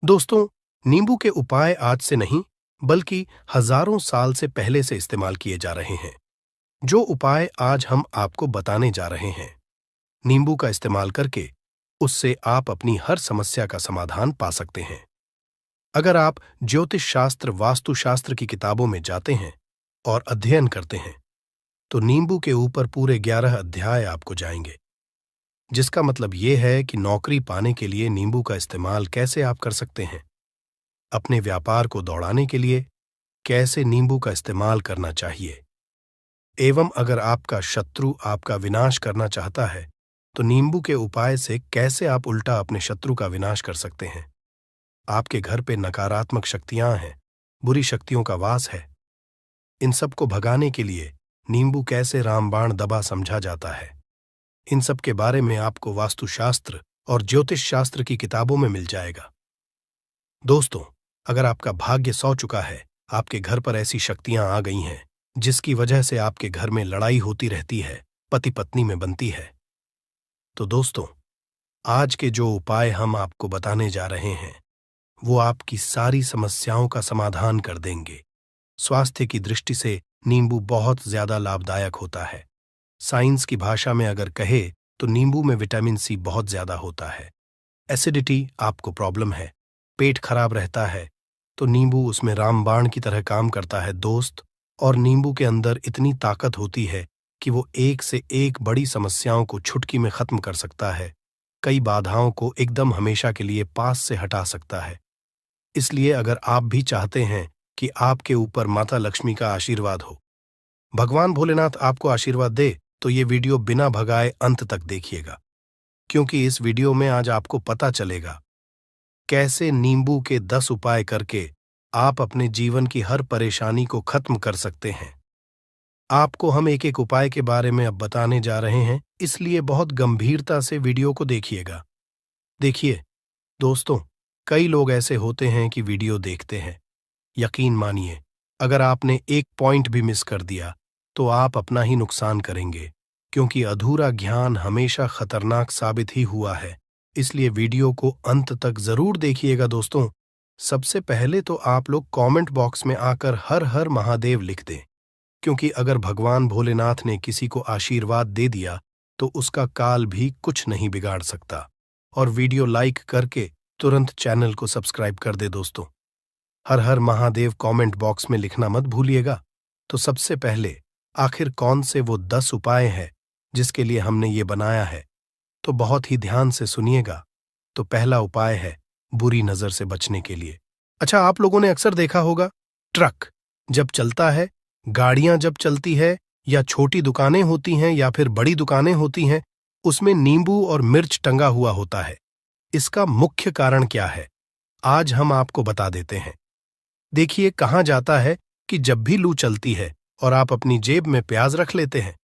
दोस्तों, नींबू के उपाय आज से नहीं बल्कि हजारों साल से पहले से इस्तेमाल किए जा रहे हैं। जो उपाय आज हम आपको बताने जा रहे हैं, नींबू का इस्तेमाल करके उससे आप अपनी हर समस्या का समाधान पा सकते हैं। अगर आप ज्योतिष शास्त्र, वास्तुशास्त्र की किताबों में जाते हैं और अध्ययन करते हैं, तो नींबू के ऊपर पूरे 11 अध्याय आपको जाएंगे, जिसका मतलब यह है कि नौकरी पाने के लिए नींबू का इस्तेमाल कैसे आप कर सकते हैं, अपने व्यापार को दौड़ाने के लिए कैसे नींबू का इस्तेमाल करना चाहिए, एवं अगर आपका शत्रु आपका विनाश करना चाहता है तो नींबू के उपाय से कैसे आप उल्टा अपने शत्रु का विनाश कर सकते हैं। आपके घर पे नकारात्मक शक्तियां हैं, बुरी शक्तियों का वास है, इन सब को भगाने के लिए नींबू कैसे रामबाण दबा समझा जाता है, इन सब के बारे में आपको वास्तुशास्त्र और ज्योतिष शास्त्र की किताबों में मिल जाएगा। दोस्तों, अगर आपका भाग्य सौ चुका है, आपके घर पर ऐसी शक्तियां आ गई हैं जिसकी वजह से आपके घर में लड़ाई होती रहती है, पति पत्नी में बनती है, तो दोस्तों, आज के जो उपाय हम आपको बताने जा रहे हैं वो आपकी सारी समस्याओं का समाधान कर देंगे। स्वास्थ्य की दृष्टि से नींबू बहुत ज्यादा लाभदायक होता है। साइंस की भाषा में अगर कहे तो नींबू में विटामिन सी बहुत ज्यादा होता है। एसिडिटी आपको प्रॉब्लम है, पेट खराब रहता है, तो नींबू उसमें रामबाण की तरह काम करता है दोस्त। और नींबू के अंदर इतनी ताकत होती है कि वो एक से एक बड़ी समस्याओं को चुटकी में खत्म कर सकता है, कई बाधाओं को एकदम हमेशा के लिए पास से हटा सकता है। इसलिए अगर आप भी चाहते हैं कि आपके ऊपर माता लक्ष्मी का आशीर्वाद हो, भगवान भोलेनाथ आपको आशीर्वाद दे, तो ये वीडियो बिना भगाए अंत तक देखिएगा, क्योंकि इस वीडियो में आज आपको पता चलेगा कैसे नींबू के 10 उपाय करके आप अपने जीवन की हर परेशानी को खत्म कर सकते हैं। आपको हम एक एक उपाय के बारे में अब बताने जा रहे हैं, इसलिए बहुत गंभीरता से वीडियो को देखिएगा। देखिए दोस्तों, कई लोग ऐसे होते हैं कि वीडियो देखते हैं, यकीन मानिए अगर आपने एक पॉइंट भी मिस कर दिया तो आप अपना ही नुकसान करेंगे, क्योंकि अधूरा ज्ञान हमेशा खतरनाक साबित ही हुआ है। इसलिए वीडियो को अंत तक जरूर देखिएगा दोस्तों। सबसे पहले तो आप लोग कमेंट बॉक्स में आकर हर हर महादेव लिख दें, क्योंकि अगर भगवान भोलेनाथ ने किसी को आशीर्वाद दे दिया तो उसका काल भी कुछ नहीं बिगाड़ सकता। और वीडियो लाइक करके तुरंत चैनल को सब्सक्राइब कर दे दोस्तों। हर हर महादेव कमेंट बॉक्स में लिखना मत भूलिएगा। तो सबसे पहले आखिर कौन से वो 10 उपाय हैं जिसके लिए हमने ये बनाया है, तो बहुत ही ध्यान से सुनिएगा। तो पहला उपाय है बुरी नजर से बचने के लिए। अच्छा, आप लोगों ने अक्सर देखा होगा, ट्रक जब चलता है, गाड़ियां जब चलती है, या छोटी दुकानें होती हैं या फिर बड़ी दुकानें होती हैं, उसमें नींबू और मिर्च टंगा हुआ होता है। इसका मुख्य कारण क्या है, आज हम आपको बता देते हैं। देखिए, कहा जाता है कि जब भी लू चलती है और आप अपनी जेब में प्याज रख लेते हैं,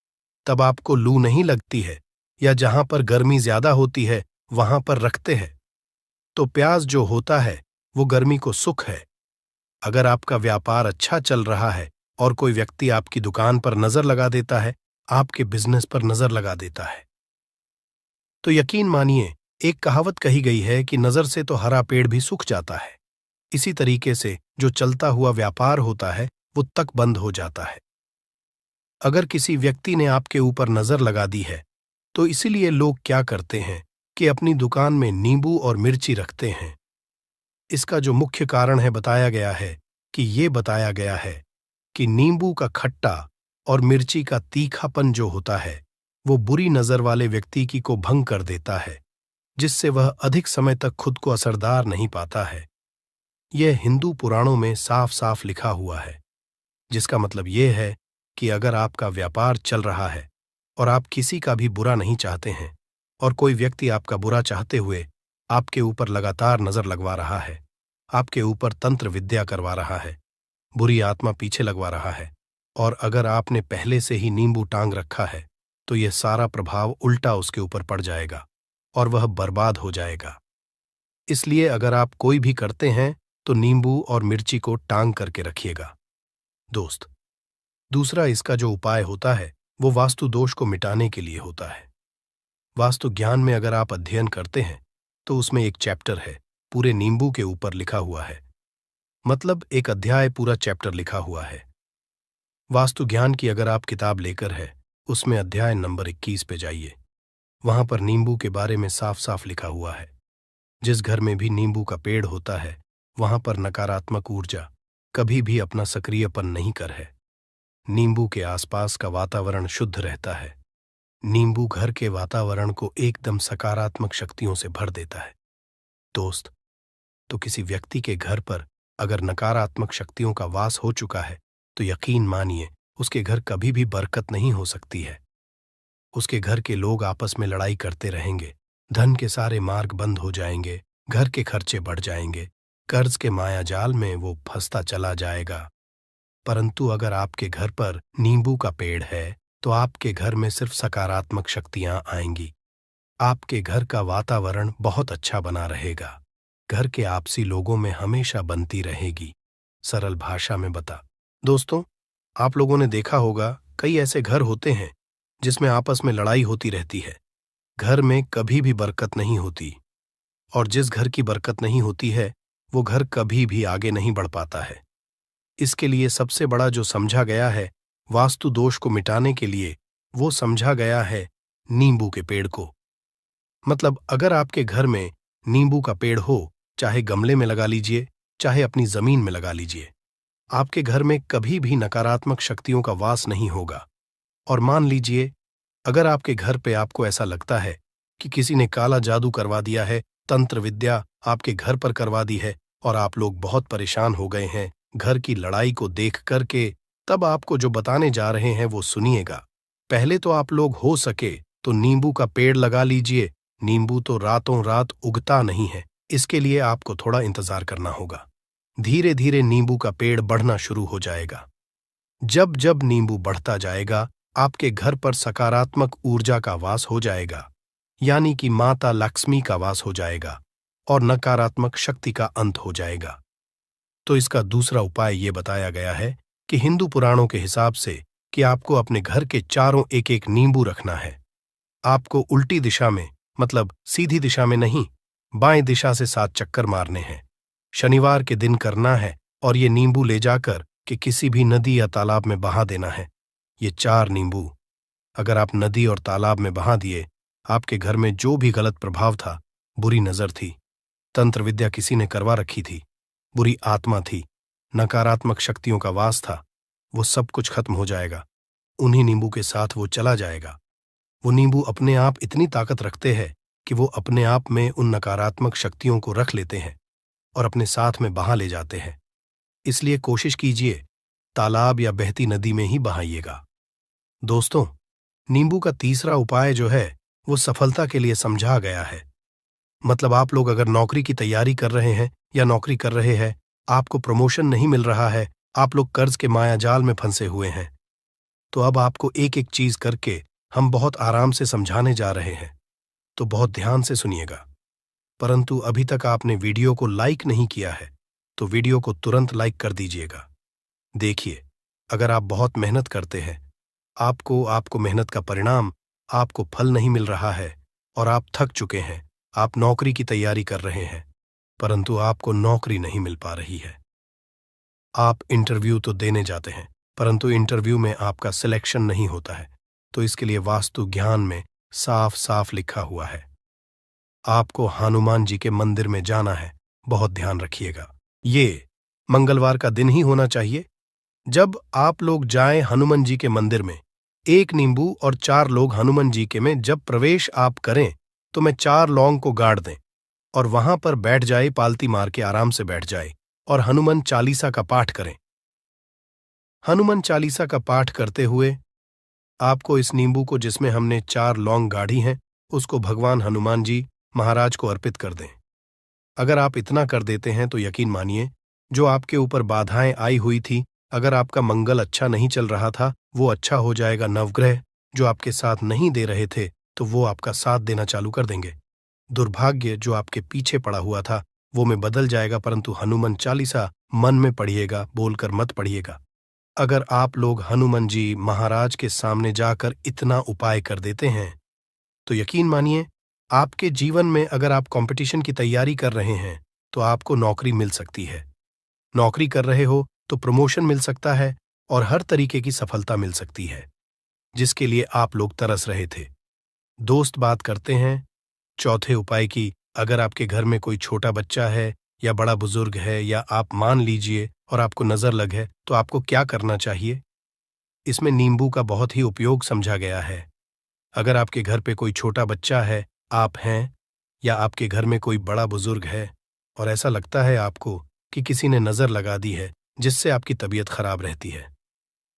तब आपको लू नहीं लगती है, या जहां पर गर्मी ज्यादा होती है वहां पर रखते हैं, तो प्याज जो होता है वो गर्मी को सुख है। अगर आपका व्यापार अच्छा चल रहा है और कोई व्यक्ति आपकी दुकान पर नजर लगा देता है, आपके बिजनेस पर नजर लगा देता है, तो यकीन मानिए एक कहावत कही गई है कि नजर से तो हरा पेड़ भी सूख जाता है। इसी तरीके से जो चलता हुआ व्यापार होता है वो तक बंद हो जाता है। अगर किसी व्यक्ति ने आपके ऊपर नजर लगा दी है, तो इसीलिए लोग क्या करते हैं कि अपनी दुकान में नींबू और मिर्ची रखते हैं। इसका जो मुख्य कारण है बताया गया है कि नींबू का खट्टा और मिर्ची का तीखापन जो होता है वो बुरी नजर वाले व्यक्ति की को भंग कर देता है, जिससे वह अधिक समय तक खुद को असरदार नहीं पाता है। यह हिंदू पुराणों में साफ साफ लिखा हुआ है, जिसका मतलब यह है कि अगर आपका व्यापार चल रहा है और आप किसी का भी बुरा नहीं चाहते हैं, और कोई व्यक्ति आपका बुरा चाहते हुए आपके ऊपर लगातार नजर लगवा रहा है, आपके ऊपर तंत्र विद्या करवा रहा है, बुरी आत्मा पीछे लगवा रहा है, और अगर आपने पहले से ही नींबू टांग रखा है, तो यह सारा प्रभाव उल्टा उसके ऊपर पड़ जाएगा और वह बर्बाद हो जाएगा। इसलिए अगर आप कोई भी करते हैं तो नींबू और मिर्ची को टांग करके रखिएगा दोस्त। दूसरा इसका जो उपाय होता है वो वास्तु दोष को मिटाने के लिए होता है। वास्तु ज्ञान में अगर आप अध्ययन करते हैं तो उसमें एक चैप्टर है पूरे नींबू के ऊपर लिखा हुआ है। मतलब एक अध्याय, पूरा चैप्टर लिखा हुआ है। वास्तु ज्ञान की अगर आप किताब लेकर है, उसमें अध्याय नंबर 21 पे जाइए। वहां पर नींबू के बारे में साफ साफ लिखा हुआ है। जिस घर में भी नींबू का पेड़ होता है, वहां पर नकारात्मक ऊर्जा कभी भी अपना सक्रियपन नहीं कर है। नींबू के आसपास का वातावरण शुद्ध रहता है। नींबू घर के वातावरण को एकदम सकारात्मक शक्तियों से भर देता है। दोस्त, तो किसी व्यक्ति के घर पर अगर नकारात्मक शक्तियों का वास हो चुका है, तो यकीन मानिए उसके घर कभी भी बरकत नहीं हो सकती है। उसके घर के लोग आपस में लड़ाई करते रहेंगे, धन के सारे मार्ग बंद हो जाएंगे, घर के खर्चे बढ़ जाएंगे, कर्ज के मायाजाल में वो फंसता चला जाएगा। परंतु अगर आपके घर पर नींबू का पेड़ है, तो आपके घर में सिर्फ सकारात्मक शक्तियां आएंगी। आपके घर का वातावरण बहुत अच्छा बना रहेगा। घर के आपसी लोगों में हमेशा बनती रहेगी। सरल भाषा में बता। दोस्तों, आप लोगों ने देखा होगा कई ऐसे घर होते हैं जिसमें आपस में लड़ाई होती रहती है। घर में कभी भी बरकत नहीं होती, और जिस घर की बरकत नहीं होती है, वो घर कभी भी आगे नहीं बढ़ पाता है। इसके लिए सबसे बड़ा जो समझा गया है वास्तु दोष को मिटाने के लिए, वो समझा गया है नींबू के पेड़ को। मतलब अगर आपके घर में नींबू का पेड़ हो, चाहे गमले में लगा लीजिए, चाहे अपनी जमीन में लगा लीजिए, आपके घर में कभी भी नकारात्मक शक्तियों का वास नहीं होगा। और मान लीजिए अगर आपके घर पे आपको ऐसा लगता है कि किसी ने काला जादू करवा दिया है, तंत्र विद्या आपके घर पर करवा दी है, और आप लोग बहुत परेशान हो गए हैं घर की लड़ाई को देख करके, तब आपको जो बताने जा रहे हैं वो सुनिएगा। पहले तो आप लोग हो सके तो नींबू का पेड़ लगा लीजिए। नींबू तो रातों रात उगता नहीं है, इसके लिए आपको थोड़ा इंतजार करना होगा। धीरे धीरे नींबू का पेड़ बढ़ना शुरू हो जाएगा। जब जब नींबू बढ़ता जाएगा, आपके घर पर सकारात्मक ऊर्जा का वास हो जाएगा, यानी कि माता लक्ष्मी का वास हो जाएगा, और नकारात्मक शक्ति का अंत हो जाएगा। तो इसका दूसरा उपाय ये बताया गया है कि हिंदू पुराणों के हिसाब से कि आपको अपने घर के चारों एक एक नींबू रखना है। आपको उल्टी दिशा में, मतलब सीधी दिशा में नहीं, बाएं दिशा से 7 चक्कर मारने हैं। शनिवार के दिन करना है, और ये नींबू ले जाकर कि किसी भी नदी या तालाब में बहा देना है। ये 4 नींबू अगर आप नदी और तालाब में बहा दिए, आपके घर में जो भी गलत प्रभाव था, बुरी नजर थी, तंत्र विद्या किसी ने करवा रखी थी, बुरी आत्मा थी, नकारात्मक शक्तियों का वास था, वो सब कुछ खत्म हो जाएगा। उन्हीं नींबू के साथ वो चला जाएगा। वो नींबू अपने आप इतनी ताकत रखते हैं कि वो अपने आप में उन नकारात्मक शक्तियों को रख लेते हैं और अपने साथ में बहा ले जाते हैं। इसलिए कोशिश कीजिए तालाब या बहती नदी में ही बहाइएगा। दोस्तों, नींबू का तीसरा उपाय जो है वो सफलता के लिए समझा गया है। मतलब आप लोग अगर नौकरी की तैयारी कर रहे हैं या नौकरी कर रहे हैं, आपको प्रमोशन नहीं मिल रहा है, आप लोग कर्ज के मायाजाल में फंसे हुए हैं, तो अब आपको एक एक चीज करके हम बहुत आराम से समझाने जा रहे हैं, तो बहुत ध्यान से सुनिएगा। परंतु अभी तक आपने वीडियो को लाइक नहीं किया है, तो वीडियो को तुरंत लाइक कर दीजिएगा। देखिए, अगर आप बहुत मेहनत करते हैं, आपको मेहनत का परिणाम, आपको फल नहीं मिल रहा है और आप थक चुके हैं, आप नौकरी की तैयारी कर रहे हैं, परंतु आपको नौकरी नहीं मिल पा रही है। आप इंटरव्यू तो देने जाते हैं, परंतु इंटरव्यू में आपका सिलेक्शन नहीं होता है, तो इसके लिए वास्तु ज्ञान में साफ साफ लिखा हुआ है, आपको हनुमान जी के मंदिर में जाना है। बहुत ध्यान रखिएगा, ये मंगलवार का दिन ही होना चाहिए। जब आप लोग जाएं हनुमान जी के मंदिर में, 1 नींबू और 4 लोग हनुमान जी के में जब प्रवेश आप करें, तो मैं 4 लौंग को गाड़ दें और वहां पर बैठ जाए, पालती मार के आराम से बैठ जाए और हनुमान चालीसा का पाठ करें। हनुमान चालीसा का पाठ करते हुए आपको इस नींबू को, जिसमें हमने 4 लौंग गाढ़ी हैं, उसको भगवान हनुमान जी महाराज को अर्पित कर दें। अगर आप इतना कर देते हैं तो यकीन मानिए, जो आपके ऊपर बाधाएं आई हुई थी, अगर आपका मंगल अच्छा नहीं चल रहा था, वो अच्छा हो जाएगा। नवग्रह जो आपके साथ नहीं दे रहे थे, तो वो आपका साथ देना चालू कर देंगे। दुर्भाग्य जो आपके पीछे पड़ा हुआ था, वो में बदल जाएगा। परंतु हनुमान चालीसा मन में पढ़िएगा, बोलकर मत पढ़िएगा। अगर आप लोग हनुमान जी महाराज के सामने जाकर इतना उपाय कर देते हैं, तो यकीन मानिए, आपके जीवन में अगर आप कंपटीशन की तैयारी कर रहे हैं, तो आपको नौकरी मिल सकती है। नौकरी कर रहे हो तो प्रमोशन मिल सकता है और हर तरीके की सफलता मिल सकती है, जिसके लिए आप लोग तरस रहे थे। दोस्त बात करते हैं चौथे उपाय की। अगर आपके घर में कोई छोटा बच्चा है या बड़ा बुजुर्ग है या आप मान लीजिए और आपको नजर लग है, तो आपको क्या करना चाहिए? इसमें नींबू का बहुत ही उपयोग समझा गया है। अगर आपके घर पे कोई छोटा बच्चा है, आप हैं, या आपके घर में कोई बड़ा बुजुर्ग है और ऐसा लगता है आपको कि किसी ने नजर लगा दी है जिससे आपकी तबीयत खराब रहती है,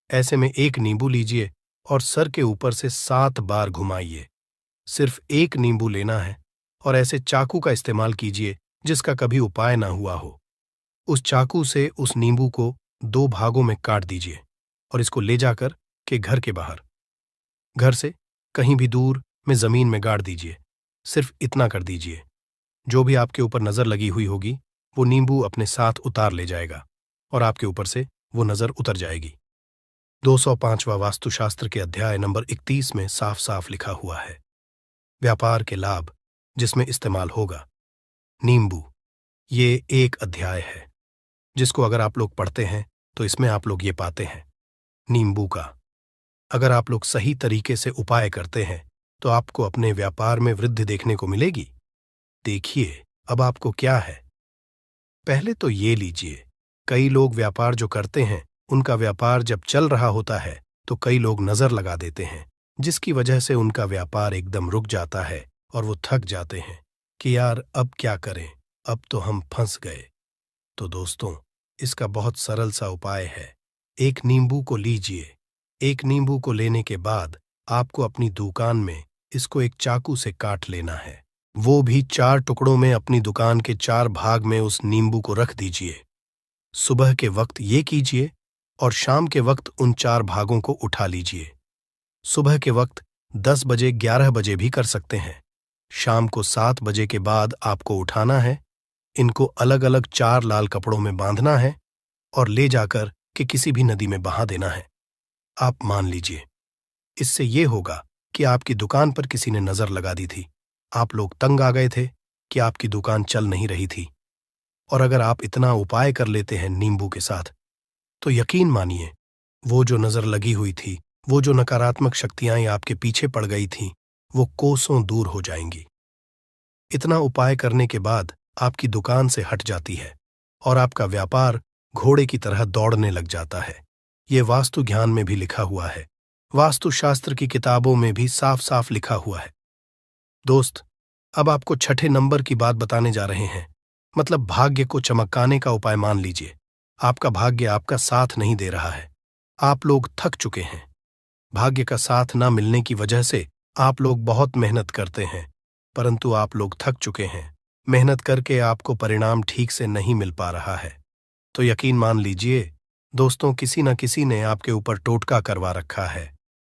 ऐसे में एक नींबू लीजिए और सर के ऊपर से 7 बार घुमाइए। सिर्फ एक नींबू लेना है और ऐसे चाकू का इस्तेमाल कीजिए जिसका कभी उपाय ना हुआ हो। उस चाकू से उस नींबू को 2 भागों में काट दीजिए और इसको ले जाकर के घर के बाहर, घर से कहीं भी दूर में जमीन में गाड़ दीजिए। सिर्फ इतना कर दीजिए, जो भी आपके ऊपर नजर लगी हुई होगी वो नींबू अपने साथ उतार ले जाएगा और आपके ऊपर से वो नजर उतर जाएगी। 205वां वास्तुशास्त्र के अध्याय नंबर 31 में साफ साफ लिखा हुआ है, व्यापार के लाभ जिसमें इस्तेमाल होगा नींबू। ये एक अध्याय है जिसको अगर आप लोग पढ़ते हैं तो इसमें आप लोग ये पाते हैं नींबू का अगर आप लोग सही तरीके से उपाय करते हैं तो आपको अपने व्यापार में वृद्धि देखने को मिलेगी। देखिए अब आपको क्या है। पहले तो ये लीजिए, कई लोग व्यापार जो करते हैं उनका व्यापार जब चल रहा होता है तो कई लोग नजर लगा देते हैं, जिसकी वजह से उनका व्यापार एकदम रुक जाता है और वो थक जाते हैं कि यार अब क्या करें, अब तो हम फंस गए। तो दोस्तों, इसका बहुत सरल सा उपाय है। एक नींबू को लीजिए। एक नींबू को लेने के बाद आपको अपनी दुकान में इसको एक चाकू से काट लेना है। वो भी 4 टुकड़ों में अपनी दुकान के 4 भाग में उस नींबू को रख दीजिए। सुबह के वक्त ये कीजिए और शाम के वक्त उन 4 भागों को उठा लीजिए। सुबह के वक्त 10 बजे 11 बजे भी कर सकते हैं। शाम को 7 बजे के बाद आपको उठाना है। इनको अलग अलग 4 लाल कपड़ों में बांधना है और ले जाकर के किसी भी नदी में बहा देना है। आप मान लीजिए, इससे ये होगा कि आपकी दुकान पर किसी ने नजर लगा दी थी। आप लोग तंग आ गए थे कि आपकी दुकान चल नहीं रही थी, और अगर आप इतना उपाय कर लेते हैं नींबू के साथ, तो यकीन मानिए वो जो नजर लगी हुई थी, वो जो नकारात्मक शक्तियां आपके पीछे पड़ गई थीं, वो कोसों दूर हो जाएंगी। इतना उपाय करने के बाद आपकी दुकान से हट जाती है और आपका व्यापार घोड़े की तरह दौड़ने लग जाता है। ये वास्तु ज्ञान में भी लिखा हुआ है, वास्तुशास्त्र की किताबों में भी साफ साफ लिखा हुआ है। दोस्त, अब आपको छठे नंबर की बात बताने जा रहे हैं, मतलब भाग्य को चमकाने का उपाय। मान लीजिए आपका भाग्य आपका साथ नहीं दे रहा है, आप लोग थक चुके हैं। भाग्य का साथ ना मिलने की वजह से आप लोग बहुत मेहनत करते हैं, परंतु आप लोग थक चुके हैं। मेहनत करके आपको परिणाम ठीक से नहीं मिल पा रहा है। तो यकीन मान लीजिए दोस्तों, किसी न किसी ने आपके ऊपर टोटका करवा रखा है।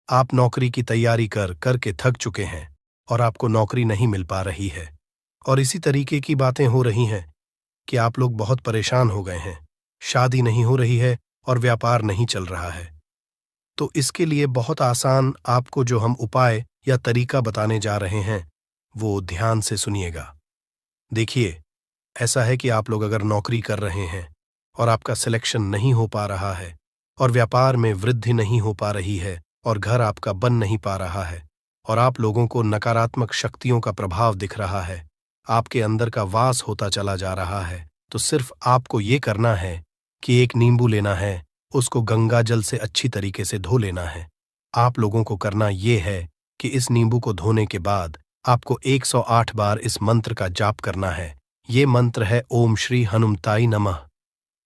आप नौकरी की तैयारी करके थक चुके हैं और आपको नौकरी नहीं मिल पा रही है, और इसी तरीके की बातें हो रही हैं कि आप लोग बहुत परेशान हो गए हैं। शादी नहीं हो रही है और व्यापार नहीं चल रहा है। तो इसके लिए बहुत आसान आपको जो हम उपाय या तरीका बताने जा रहे हैं, वो ध्यान से सुनिएगा। देखिए, ऐसा है कि आप लोग अगर नौकरी कर रहे हैं और आपका सिलेक्शन नहीं हो पा रहा है और व्यापार में वृद्धि नहीं हो पा रही है और घर आपका बन नहीं पा रहा है और आप लोगों को नकारात्मक शक्तियों का प्रभाव दिख रहा है, आपके अंदर का वास होता चला जा रहा है, तो सिर्फ आपको ये करना है कि एक नींबू लेना है, उसको गंगा जल से अच्छी तरीके से धो लेना है। आप लोगों को करना ये है कि इस नींबू को धोने के बाद आपको 108 बार इस मंत्र का जाप करना है। ये मंत्र है ओम श्री हनुमताई नमः।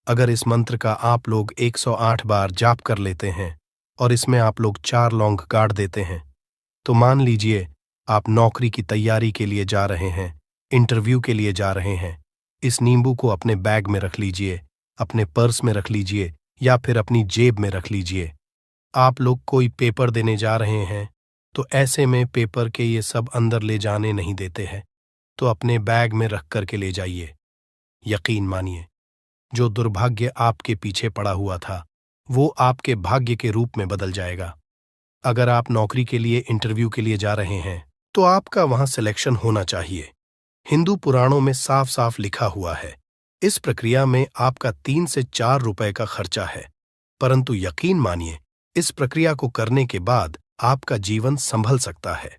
अगर इस मंत्र का आप लोग 108 बार जाप कर लेते हैं और इसमें आप लोग 4 लौंग गाड़ देते हैं, तो मान लीजिए आप नौकरी की तैयारी के लिए जा रहे हैं, इंटरव्यू के लिए जा रहे हैं। इस नींबू को अपने बैग में रख लीजिए, अपने पर्स में रख लीजिए या फिर अपनी जेब में रख लीजिए। आप लोग कोई पेपर देने जा रहे हैं तो ऐसे में पेपर के ये सब अंदर ले जाने नहीं देते हैं, तो अपने बैग में रख करके ले जाइए। यकीन मानिए, जो दुर्भाग्य आपके पीछे पड़ा हुआ था वो आपके भाग्य के रूप में बदल जाएगा। अगर आप नौकरी के लिए इंटरव्यू के लिए जा रहे हैं तो आपका वहां सिलेक्शन होना चाहिए। हिंदू पुराणों में साफ साफ लिखा हुआ है इस प्रक्रिया में आपका 3 से 4 रुपए का खर्चा है, परंतु यकीन मानिए, इस प्रक्रिया को करने के बाद आपका जीवन संभल सकता है।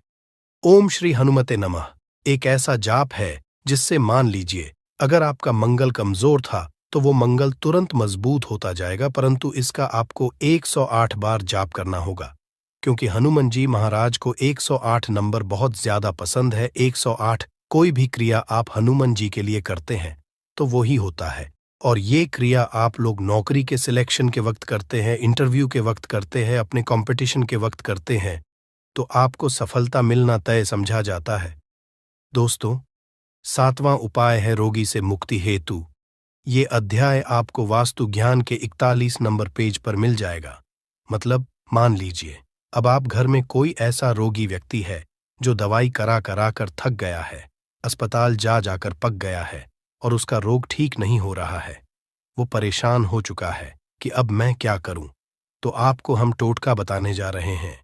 ओम श्री हनुमते नमः एक ऐसा जाप है जिससे मान लीजिए अगर आपका मंगल कमजोर था तो वो मंगल तुरंत मजबूत होता जाएगा, परंतु इसका आपको 108 बार जाप करना होगा, क्योंकि हनुमान जी महाराज को 108 नंबर बहुत ज्यादा पसंद है। 108 कोई भी क्रिया आप हनुमान जी के लिए करते हैं तो वो ही होता है। और ये क्रिया आप लोग नौकरी के सिलेक्शन के वक्त करते हैं, इंटरव्यू के वक्त करते हैं, अपने कंपटीशन के वक्त करते हैं, तो आपको सफलता मिलना तय समझा जाता है। दोस्तों, 7वां उपाय है रोगी से मुक्ति हेतु। ये अध्याय आपको वास्तु ज्ञान के 41 नंबर पेज पर मिल जाएगा। मतलब मान लीजिए अब आप घर में कोई ऐसा रोगी व्यक्ति है जो दवाई करा करा कर थक गया है, अस्पताल जा जाकर पक गया है और उसका रोग ठीक नहीं हो रहा है। वो परेशान हो चुका है कि अब मैं क्या करूं। तो आपको हम टोटका बताने जा रहे हैं।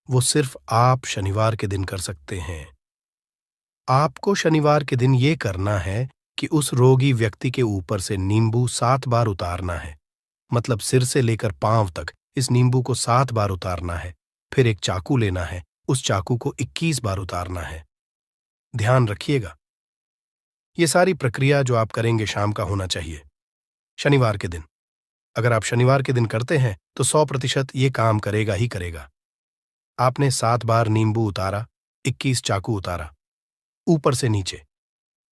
वो सिर्फ आप शनिवार के दिन कर सकते हैं। आपको शनिवार के दिन ये करना है कि उस रोगी व्यक्ति के ऊपर से नींबू 7 बार उतारना है। मतलब सिर से लेकर पांव तक इस नींबू को 7 बार उतारना है। फिर एक चाकू लेना है, उस चाकू को 21 बार उतारना है। ध्यान रखिएगा, ये सारी प्रक्रिया जो आप करेंगे शाम का होना चाहिए, शनिवार के दिन। अगर आप शनिवार के दिन करते हैं तो 100% ये काम करेगा ही करेगा। आपने 7 बार नींबू उतारा, 21 चाकू उतारा, ऊपर से नीचे।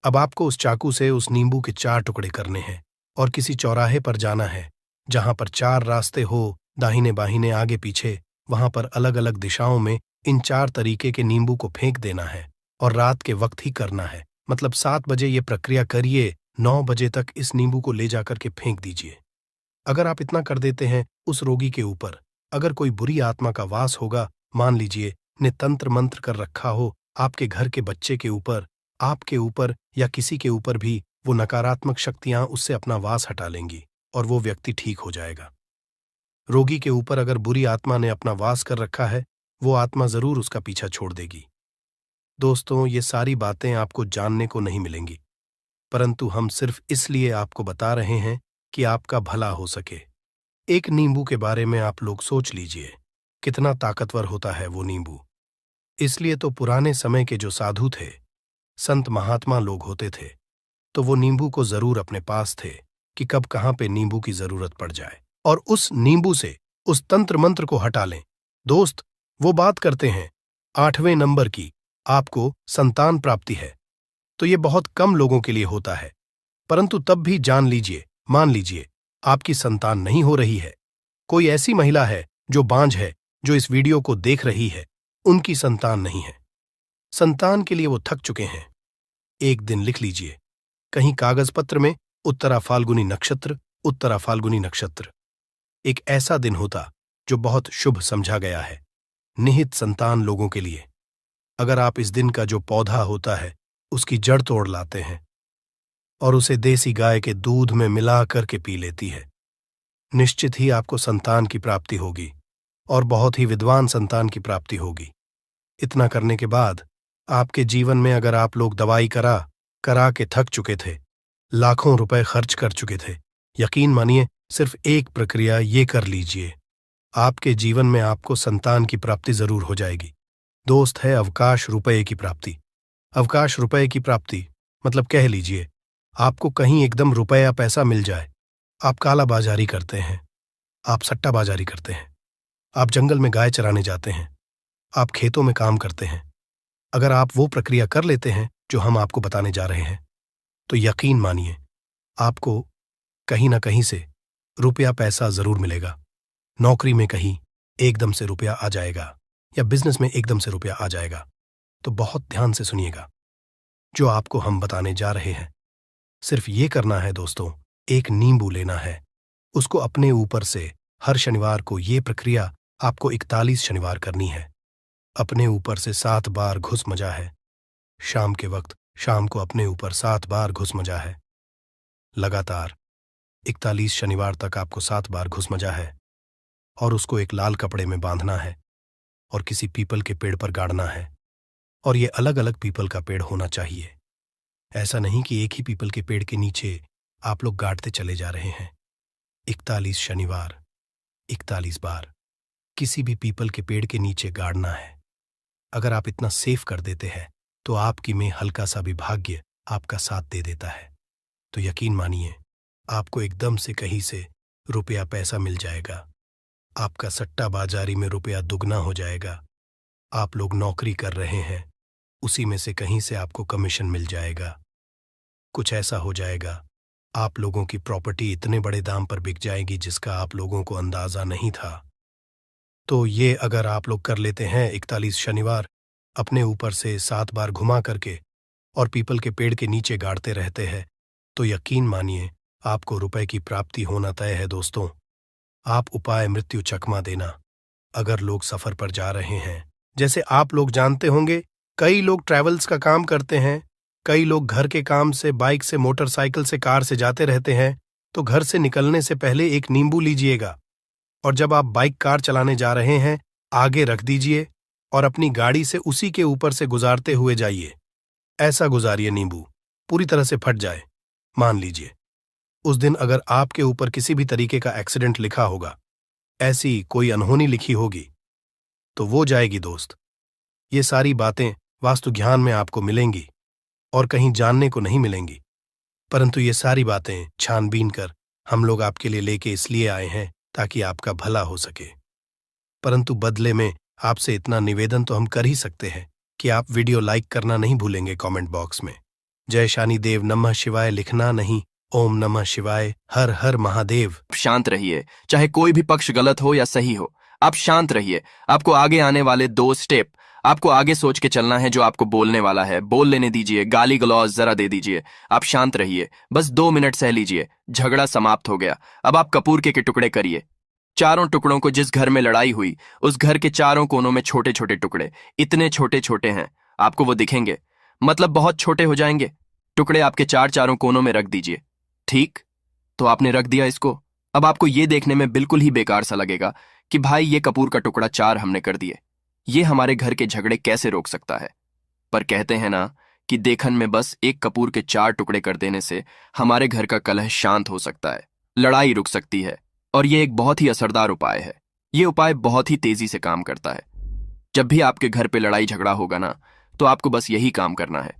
अब आपको उस चाकू से उस नींबू के 4 टुकड़े करने हैं और किसी चौराहे पर जाना है जहां पर 4 रास्ते हो, दाहिने बाहिने आगे पीछे, वहां पर अलग अलग दिशाओं में इन 4 तरीके के नींबू को फेंक देना है और रात के वक्त ही करना है। मतलब 7 बजे ये प्रक्रिया करिए, 9 बजे तक इस नींबू को ले जाकर के फेंक दीजिए। अगर आप इतना कर देते हैं उस रोगी के ऊपर, अगर कोई बुरी आत्मा का वास होगा, मान लीजिए ने तंत्र मंत्र कर रखा हो आपके घर के बच्चे के ऊपर, आपके ऊपर या किसी के ऊपर भी, वो नकारात्मक शक्तियां उससे अपना वास हटा लेंगी और वो व्यक्ति ठीक हो जाएगा। रोगी के ऊपर अगर बुरी आत्मा ने अपना वास कर रखा है, वो आत्मा जरूर उसका पीछा छोड़ देगी। दोस्तों, ये सारी बातें आपको जानने को नहीं मिलेंगी, परंतु हम सिर्फ इसलिए आपको बता रहे हैं कि आपका भला हो सके। एक नींबू के बारे में आप लोग सोच लीजिए, कितना ताकतवर होता है वो नींबू। इसलिए तो पुराने समय के जो साधु थे, संत महात्मा लोग होते थे, तो वो नींबू को जरूर अपने पास थे कि कब कहां पे नींबू की जरूरत पड़ जाए और उस नींबू से उस तंत्र मंत्र को हटा लें। दोस्त, वो बात करते हैं 8वें नंबर की, आपको संतान प्राप्ति है, तो ये बहुत कम लोगों के लिए होता है, परंतु तब भी जान लीजिए, मान लीजिए आपकी संतान नहीं हो रही है, कोई ऐसी महिला है जो बांझ है, जो इस वीडियो को देख रही है, उनकी संतान नहीं है, संतान के लिए वो थक चुके हैं। एक दिन लिख लीजिए कहीं कागज पत्र में, उत्तरा फाल्गुनी नक्षत्र, उत्तरा फाल्गुनी नक्षत्र। एक ऐसा दिन होता जो बहुत शुभ समझा गया है निहित संतान लोगों के लिए। अगर आप इस दिन का जो पौधा होता है उसकी जड़ तोड़ लाते हैं और उसे देसी गाय के दूध में मिला करके पी लेती है, निश्चित ही आपको संतान की प्राप्ति होगी और बहुत ही विद्वान संतान की प्राप्ति होगी। इतना करने के बाद आपके जीवन में अगर आप लोग दवाई करा करा के थक चुके थे, लाखों रुपए खर्च कर चुके थे, यकीन मानिए सिर्फ एक प्रक्रिया ये कर लीजिए, आपके जीवन में आपको संतान की प्राप्ति जरूर हो जाएगी। दोस्त, है अवकाश रुपए की प्राप्ति। अवकाश रुपए की प्राप्ति मतलब कह लीजिए आपको कहीं एकदम रुपया पैसा मिल जाए। आप काला बाजारी करते हैं, आप सट्टा बाजारी करते हैं, आप जंगल में गाय चराने जाते हैं, आप खेतों में काम करते हैं। अगर आप वो प्रक्रिया कर लेते हैं जो हम आपको बताने जा रहे हैं, तो यकीन मानिए आपको कहीं ना कहीं से रुपया पैसा जरूर मिलेगा। नौकरी में कहीं एकदम से रुपया आ जाएगा या बिजनेस में एकदम से रुपया आ जाएगा। तो बहुत ध्यान से सुनिएगा जो आपको हम बताने जा रहे हैं। सिर्फ ये करना है दोस्तों, एक नींबू लेना है, उसको अपने ऊपर से हर शनिवार को ये प्रक्रिया आपको 41 शनिवार करनी है। अपने ऊपर से 7 बार घुस मजा है। शाम के वक्त शाम को अपने ऊपर 7 बार घुस मजा है। लगातार 41 शनिवार तक आपको 7 बार घुस मजा है और उसको एक लाल कपड़े में बांधना है और किसी पीपल के पेड़ पर गाड़ना है। और ये अलग अलग पीपल का पेड़ होना चाहिए। ऐसा नहीं कि एक ही पीपल के पेड़ के नीचे आप लोग गाड़ते चले जा रहे हैं। 41 शनिवार, 41 बार किसी भी पीपल के पेड़ के नीचे गाड़ना है। अगर आप इतना सेफ कर देते हैं तो आपकी में हल्का सा भी भाग्य आपका साथ दे देता है, तो यकीन मानिए आपको एकदम से कहीं से रुपया पैसा मिल जाएगा। आपका सट्टा बाजारी में रुपया दुगना हो जाएगा। आप लोग नौकरी कर रहे हैं, उसी में से कहीं से आपको कमीशन मिल जाएगा। कुछ ऐसा हो जाएगा, आप लोगों की प्रॉपर्टी इतने बड़े दाम पर बिक जाएगी जिसका आप लोगों को अंदाजा नहीं था। तो ये अगर आप लोग कर लेते हैं 41 शनिवार अपने ऊपर से 7 बार घुमा करके और पीपल के पेड़ के नीचे गाड़ते रहते हैं, तो यकीन मानिए आपको रुपए की प्राप्ति होना तय है दोस्तों। आप उपाय मृत्यु चकमा देना। अगर लोग सफर पर जा रहे हैं, जैसे आप लोग जानते होंगे कई लोग ट्रैवल्स का काम करते हैं, कई लोग घर के काम से बाइक से मोटरसाइकिल से कार से जाते रहते हैं, तो घर से निकलने से पहले एक नींबू लीजिएगा और जब आप बाइक कार चलाने जा रहे हैं आगे रख दीजिए और अपनी गाड़ी से उसी के ऊपर से गुजारते हुए जाइए। ऐसा गुजारिए नींबू पूरी तरह से फट जाए। मान लीजिए उस दिन अगर आपके ऊपर किसी भी तरीके का एक्सीडेंट लिखा होगा, ऐसी कोई अनहोनी लिखी होगी, तो वो जाएगी दोस्त। ये सारी बातें वास्तु ज्ञान में आपको मिलेंगी और कहीं जानने को नहीं मिलेंगी, परंतु ये सारी बातें छानबीन कर हम लोग आपके लिए लेके इसलिए आए हैं ताकि आपका भला हो सके। परंतु बदले में आपसे इतना निवेदन तो हम कर ही सकते हैं कि आप वीडियो लाइक करना नहीं भूलेंगे कमेंट बॉक्स में। जय शानी देव नमः शिवाय लिखना नहीं, ओम नमः शिवाय हर हर महादेव। शांत रहिए, चाहे कोई भी पक्ष गलत हो या सही हो, आप शांत रहिए। आपको आगे आने वाले 2 स्टेप आपको आगे सोच के चलना है। जो आपको बोलने वाला है बोल लेने दीजिए, गाली गलौज जरा दे दीजिए। आप शांत रहिए, बस 2 मिनट सह लीजिए। झगड़ा समाप्त हो गया। अब आप कपूर के टुकड़े करिए। चारों टुकड़ों को, जिस घर में लड़ाई हुई उस घर के चारों कोनों में छोटे छोटे टुकड़े, इतने छोटे छोटे हैं आपको वो दिखेंगे, मतलब बहुत छोटे हो जाएंगे। टुकड़े आपके चारों कोनों में रख दीजिए। ठीक, तो आपने रख दिया इसको। अब आपको ये देखने में बिल्कुल ही बेकार सा लगेगा कि भाई ये कपूर का टुकड़ा 4 हमने कर दिए, ये हमारे घर के झगड़े कैसे रोक सकता है। पर कहते हैं ना कि देखन में बस एक कपूर के 4 टुकड़े कर देने से हमारे घर का कलह शांत हो सकता है, लड़ाई रुक सकती है। और ये एक बहुत ही असरदार उपाय है। ये उपाय बहुत ही तेजी से काम करता है। जब भी आपके घर पे लड़ाई झगड़ा होगा ना, तो आपको बस यही काम करना है।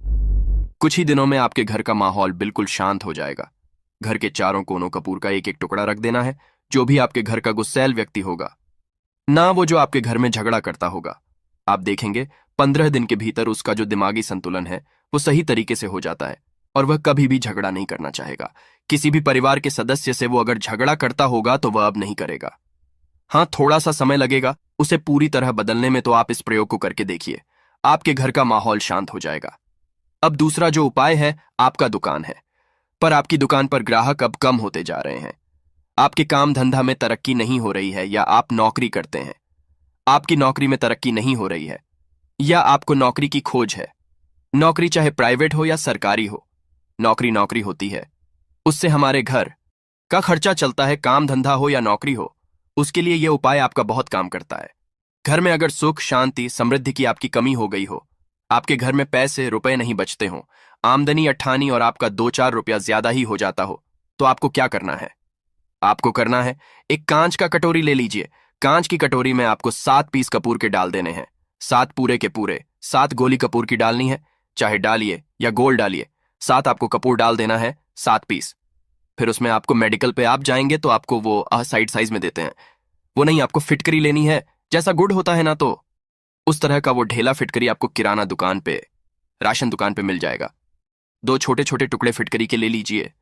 कुछ ही दिनों में आपके घर का माहौल बिल्कुल शांत हो जाएगा। घर के चारों कोनों कपूर का एक एक टुकड़ा रख देना है। जो भी आपके घर का गुस्सैल व्यक्ति होगा ना, वो जो आपके घर में झगड़ा करता होगा, आप देखेंगे 15 दिन के भीतर उसका जो दिमागी संतुलन है वो सही तरीके से हो जाता है और वह कभी भी झगड़ा नहीं करना चाहेगा। किसी भी परिवार के सदस्य से वो अगर झगड़ा करता होगा तो वह अब नहीं करेगा। हाँ, थोड़ा सा समय लगेगा उसे पूरी तरह बदलने में, तो आप इस प्रयोग को करके देखिए, आपके घर का माहौल शांत हो जाएगा। अब दूसरा जो उपाय है, आपका दुकान है, पर आपकी दुकान पर ग्राहक अब कम होते जा रहे हैं। आपके काम धंधा में तरक्की नहीं हो रही है, या आप नौकरी करते हैं, आपकी नौकरी में तरक्की नहीं हो रही है, या आपको नौकरी की खोज है। नौकरी चाहे प्राइवेट हो या सरकारी हो, नौकरी नौकरी होती है, उससे हमारे घर का खर्चा चलता है। काम धंधा हो या नौकरी हो, उसके लिए यह उपाय आपका बहुत काम करता है। घर में अगर सुख शांति समृद्धि की आपकी कमी हो गई हो, आपके घर में पैसे रुपए नहीं बचते हो, आमदनी अट्ठानी और आपका 2-4 रुपया ज्यादा ही हो जाता हो, तो आपको क्या करना है? आपको करना है, एक कांच का कटोरी ले लीजिए। कांच की कटोरी में आपको 7 पीस कपूर के डाल देने हैं। 7 पूरे के पूरे, 7 गोली कपूर की डालनी है, चाहे डालिए या गोल डालिए। 7 आपको कपूर डाल देना है, 7 पीस। फिर उसमें आपको मेडिकल पे आप जाएंगे तो आपको वो साइड साइज में देते हैं, वो नहीं, आपको फिटकरी लेनी है। जैसा गुड़ होता है ना, तो उस तरह का वो ढेला फिटकरी आपको किराना दुकान पे, राशन दुकान पे मिल जाएगा। 2 छोटे छोटे टुकड़े फिटकरी के ले लीजिए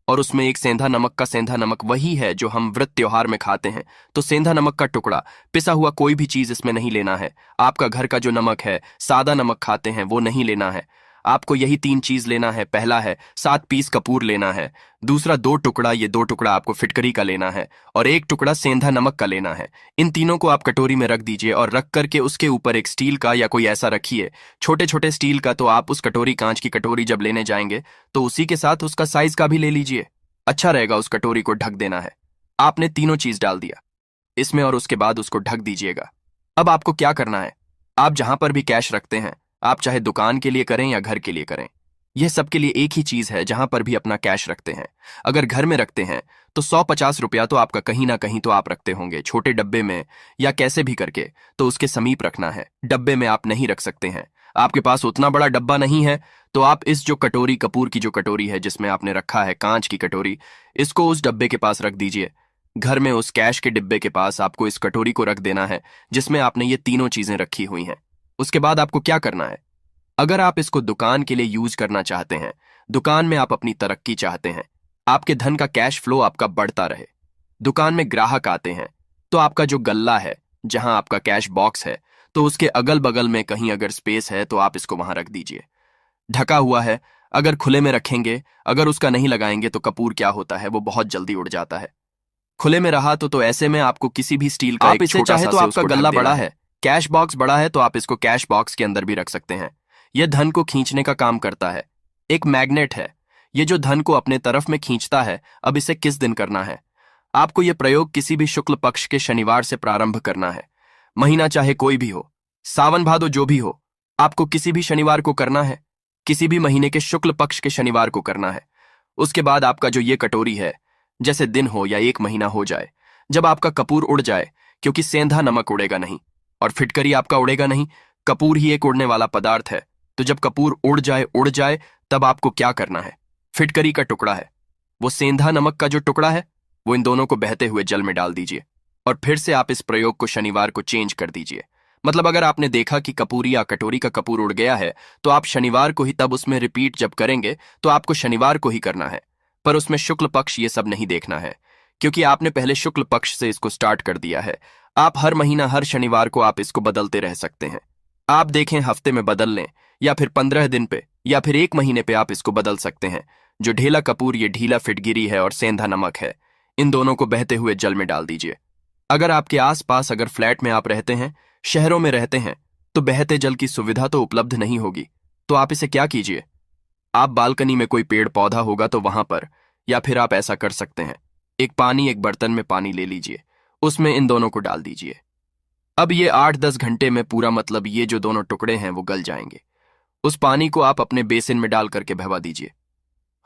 और उसमें एक सेंधा नमक का, सेंधा नमक वही है जो हम व्रत त्योहार में खाते हैं, तो सेंधा नमक का टुकड़ा, पिसा हुआ कोई भी चीज इसमें नहीं लेना है। आपका घर का जो नमक है, सादा नमक खाते हैं, वो नहीं लेना है। आपको यही 3 चीज लेना है। पहला है 7 पीस कपूर लेना है, दूसरा 2 टुकड़ा, ये 2 टुकड़ा आपको फिटकरी का लेना है, और 1 टुकड़ा सेंधा नमक का लेना है। इन तीनों को आप कटोरी में रख दीजिए और रख करके उसके ऊपर एक स्टील का या कोई ऐसा रखिए, छोटे छोटे स्टील का। तो आप उस कटोरी, कांच की कटोरी जब लेने जाएंगे तो उसी के साथ उसका साइज का भी ले लीजिए, अच्छा रहेगा। उस कटोरी को ढक देना है। आपने तीनों चीज डाल दिया इसमें और उसके बाद उसको ढक दीजिएगा। अब आपको क्या करना है, आप जहां पर भी कैश रखते हैं, आप चाहे दुकान के लिए करें या घर के लिए करें, यह सबके लिए एक ही चीज है जहां पर भी अपना कैश रखते हैं। अगर घर में रखते हैं तो 150 रुपया तो आपका कहीं ना कहीं तो आप रखते होंगे, छोटे डब्बे में या कैसे भी करके, तो उसके समीप रखना है। डब्बे में आप नहीं रख सकते हैं, आपके पास उतना बड़ा डब्बा नहीं है, तो आप इस जो कटोरी, कपूर की जो कटोरी है जिसमें आपने रखा है, कांच की कटोरी, इसको उस डब्बे के पास रख दीजिए। घर में उस कैश के डिब्बे के पास आपको इस कटोरी को रख देना है जिसमें आपने ये तीनों चीजें रखी हुई हैं। उसके बाद आपको क्या करना है, अगर आप इसको दुकान के लिए यूज करना चाहते हैं, दुकान में आप अपनी तरक्की चाहते हैं, आपके धन का कैश फ्लो आपका बढ़ता रहे, दुकान में ग्राहक आते हैं, तो आपका जो गल्ला है, जहां आपका कैश बॉक्स है, तो उसके अगल बगल में कहीं अगर स्पेस है तो आप इसको वहां रख दीजिए। ढका हुआ है, अगर खुले में रखेंगे, अगर उसका नहीं लगाएंगे तो कपूर क्या होता है, वो बहुत जल्दी उड़ जाता है। खुले में रहा तो ऐसे में आपको किसी भी स्टील का आप एक इसे छोटा चाहे सा तो से आपका उसको ढक गल्ला देना बड़ा है। कैश बॉक्स बड़ा है तो आप इसको कैश बॉक्स के अंदर भी रख सकते हैं। यह धन को खींचने का काम करता है, एक मैग्नेट है, ये जो धन को अपने तरफ में खींचता है। अब इसे किस दिन करना है, आपको यह प्रयोग किसी भी शुक्ल पक्ष के शनिवार से प्रारंभ करना है। महीना चाहे कोई भी हो, सावन भादो जो भी हो, आपको किसी भी शनिवार को करना है, किसी भी महीने के शुक्ल पक्ष के शनिवार को करना है। उसके बाद आपका जो ये कटोरी है, जैसे दिन हो या एक महीना हो जाए, जब आपका कपूर उड़ जाए, क्योंकि सेंधा नमक उड़ेगा नहीं और फिटकरी आपका उड़ेगा नहीं, कपूर ही एक उड़ने वाला पदार्थ है, तो जब कपूर उड़ जाए तब आपको क्या करना है, फिटकरी का टुकड़ा है, वो सेंधा नमक का जो टुकड़ा है, वो इन दोनों को बहते हुए जल में डाल दीजिए और फिर से आप इस प्रयोग को शनिवार को चेंज कर दीजिए। मतलब अगर आपने देखा कि कपूरी या कटोरी का कपूर उड़ गया है, तो आप शनिवार को ही तब उसमें रिपीट जब करेंगे तो आपको शनिवार को ही करना है, पर उसमें शुक्ल पक्ष ये सब नहीं देखना है, क्योंकि आपने पहले शुक्ल पक्ष से इसको स्टार्ट कर दिया है। आप हर महीना हर शनिवार को आप इसको बदलते रह सकते हैं। आप देखें हफ्ते में बदल लें या फिर 15 दिन पे या फिर एक महीने पे आप इसको बदल सकते हैं। जो ढीला कपूर ये ढीला फिटगिरी है और सेंधा नमक है, इन दोनों को बहते हुए जल में डाल दीजिए। अगर आपके आसपास, अगर फ्लैट में आप रहते हैं, शहरों में रहते हैं, तो बहते जल की सुविधा तो उपलब्ध नहीं होगी, तो आप इसे क्या कीजिए, आप बालकनी में कोई पेड़ पौधा होगा तो वहां पर, या फिर आप ऐसा कर सकते हैं, एक बर्तन में पानी ले लीजिए, उसमें इन दोनों को डाल दीजिए। अब ये 8-10 घंटे में पूरा, मतलब ये जो दोनों टुकड़े हैं वो गल जाएंगे। उस पानी को आप अपने बेसिन में डाल करके बहवा दीजिए।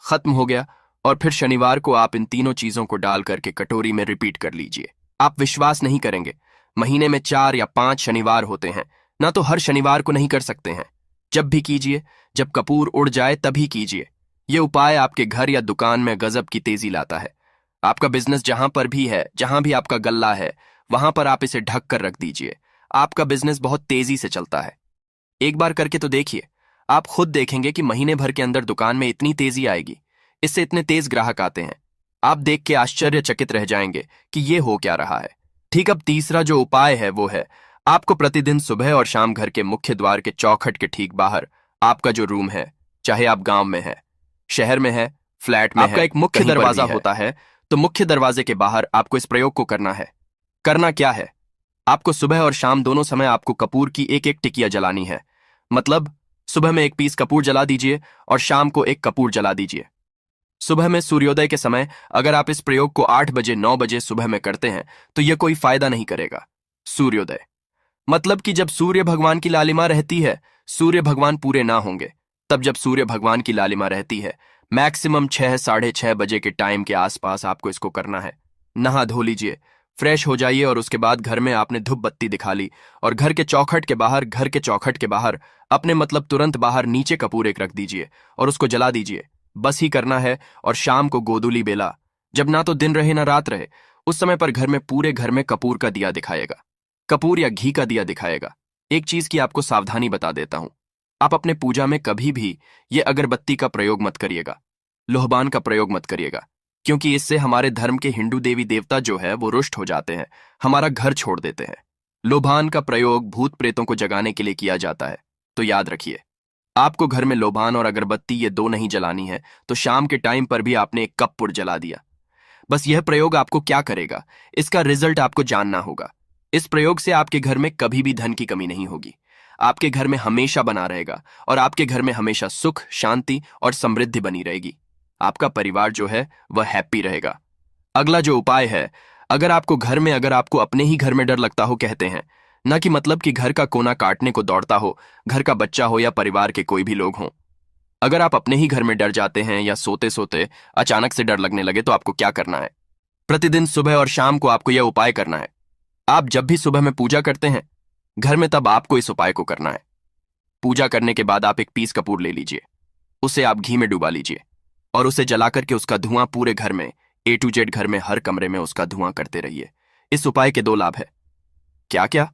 खत्म हो गया। और फिर शनिवार को आप इन तीनों चीजों को डाल करके कटोरी में रिपीट कर लीजिए। आप विश्वास नहीं करेंगे, महीने में 4 या 5 शनिवार होते हैं ना, तो हर शनिवार को नहीं कर सकते हैं, जब भी कीजिए, जब कपूर उड़ जाए तभी कीजिए। यह उपाय आपके घर या दुकान में गजब की तेजी लाता है। आपका बिजनेस जहां पर भी है, जहां भी आपका गल्ला है, वहां पर आप इसे ढक कर रख दीजिए। आपका बिजनेस बहुत तेजी से चलता है। एक बार करके तो देखिए, आप खुद देखेंगे कि महीने भर के अंदर दुकान में इतनी तेजी आएगी, इससे इतने तेज ग्राहक आते हैं, आप देख के आश्चर्यचकित रह जाएंगे कि ये हो क्या रहा है। ठीक, अब तीसरा जो उपाय है वो है, आपको प्रतिदिन सुबह और शाम घर के मुख्य द्वार के चौखट के ठीक बाहर आपका जो रूम है, चाहे आप गांव में है, शहर में है, फ्लैट में आपका है, एक मुख्य कहीं पर दरवाजा भी है, होता है, तो मुख्य दरवाजे के बाहर आपको इस प्रयोग को करना है। करना क्या है, आपको सुबह और शाम दोनों समय आपको कपूर की एक एक टिकिया जलानी है। मतलब सुबह में एक पीस कपूर जला दीजिए और शाम को एक कपूर जला दीजिए। सुबह में सूर्योदय के समय अगर आप इस प्रयोग को 8 बजे 9 बजे सुबह में करते हैं तो यह कोई फायदा नहीं करेगा। सूर्योदय मतलब कि जब सूर्य भगवान की लालिमा रहती है, सूर्य भगवान पूरे ना होंगे, तब जब सूर्य भगवान की लालिमा रहती है, मैक्सिमम 6 साढ़े 6 बजे के टाइम के आसपास आपको इसको करना है। नहा धो लीजिए, फ्रेश हो जाइए और उसके बाद घर में आपने धूप बत्ती दिखा ली और घर के चौखट के बाहर अपने, मतलब तुरंत बाहर नीचे कपूर एक रख दीजिए और उसको जला दीजिए। बस ही करना है। और शाम को गोधूली बेला, जब ना तो दिन रहे ना रात रहे, उस समय पर घर में, पूरे घर में कपूर का दिया दिखाएगा, कपूर या घी का दिया दिखाएगा। एक चीज की आपको सावधानी बता देता हूं, आप अपने पूजा में कभी भी ये अगरबत्ती का प्रयोग मत करिएगा, लोहबान का प्रयोग मत करिएगा, क्योंकि इससे हमारे धर्म के हिंदू देवी देवता जो है वो रुष्ट हो जाते हैं, हमारा घर छोड़ देते हैं। लोबान का प्रयोग भूत प्रेतों को जगाने के लिए किया जाता है, तो याद रखिए, आपको घर में लोबान और अगरबत्ती ये दो नहीं जलानी है, तो शाम के टाइम पर भी आपने एक कपूर जला दिया। बस यह प्रयोग आपको क्या करेगा, इसका रिजल्ट आपको जानना होगा। इस प्रयोग से आपके घर में कभी भी धन की कमी नहीं होगी, आपके घर में हमेशा बना रहेगा और आपके घर में हमेशा सुख, शांति और समृद्धि बनी रहेगी। आपका परिवार जो है वह हैप्पी रहेगा। अगला जो उपाय है, अगर आपको घर में, अगर आपको अपने ही घर में डर लगता हो, कहते हैं ना कि मतलब कि घर का कोना काटने को दौड़ता हो, घर का बच्चा हो या परिवार के कोई भी लोग हों, अगर आप अपने ही घर में डर जाते हैं या सोते सोते अचानक से डर लगने लगे तो आपको क्या करना है? प्रतिदिन सुबह और शाम को आपको यह उपाय करना है। आप जब भी सुबह में पूजा करते हैं घर में, तब आपको इस उपाय को करना है। पूजा करने के बाद आप एक पीस कपूर ले लीजिए, उसे आप घी में डुबा लीजिए और उसे जला करके उसका धुआं पूरे घर में, A to Z घर में हर कमरे में उसका धुआं करते रहिए। इस उपाय के 2 लाभ है। क्या क्या?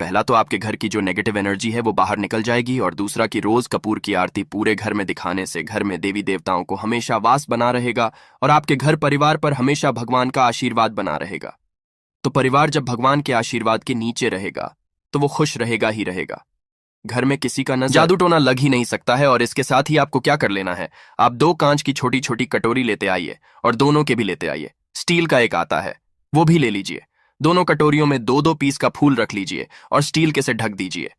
पहला तो आपके घर की जो नेगेटिव एनर्जी है वो बाहर निकल जाएगी, और दूसरा कि रोज कपूर की आरती पूरे घर में दिखाने से घर में देवी देवताओं को हमेशा वास बना रहेगा और आपके घर परिवार पर हमेशा भगवान का आशीर्वाद बना रहेगा। तो परिवार जब भगवान के आशीर्वाद के नीचे रहेगा तो वो खुश रहेगा ही रहेगा। घर में किसी का नजर जादू टोना लग ही नहीं सकता है। और इसके साथ ही आपको क्या कर लेना है, आप 2 कांच की छोटी छोटी कटोरी लेते आइए और दोनों के भी लेते आइए। स्टील का एक आता है, वो भी ले लीजिए। दोनों कटोरियों में 2-2 पीस का फूल रख लीजिए और स्टील के से ढक दीजिए।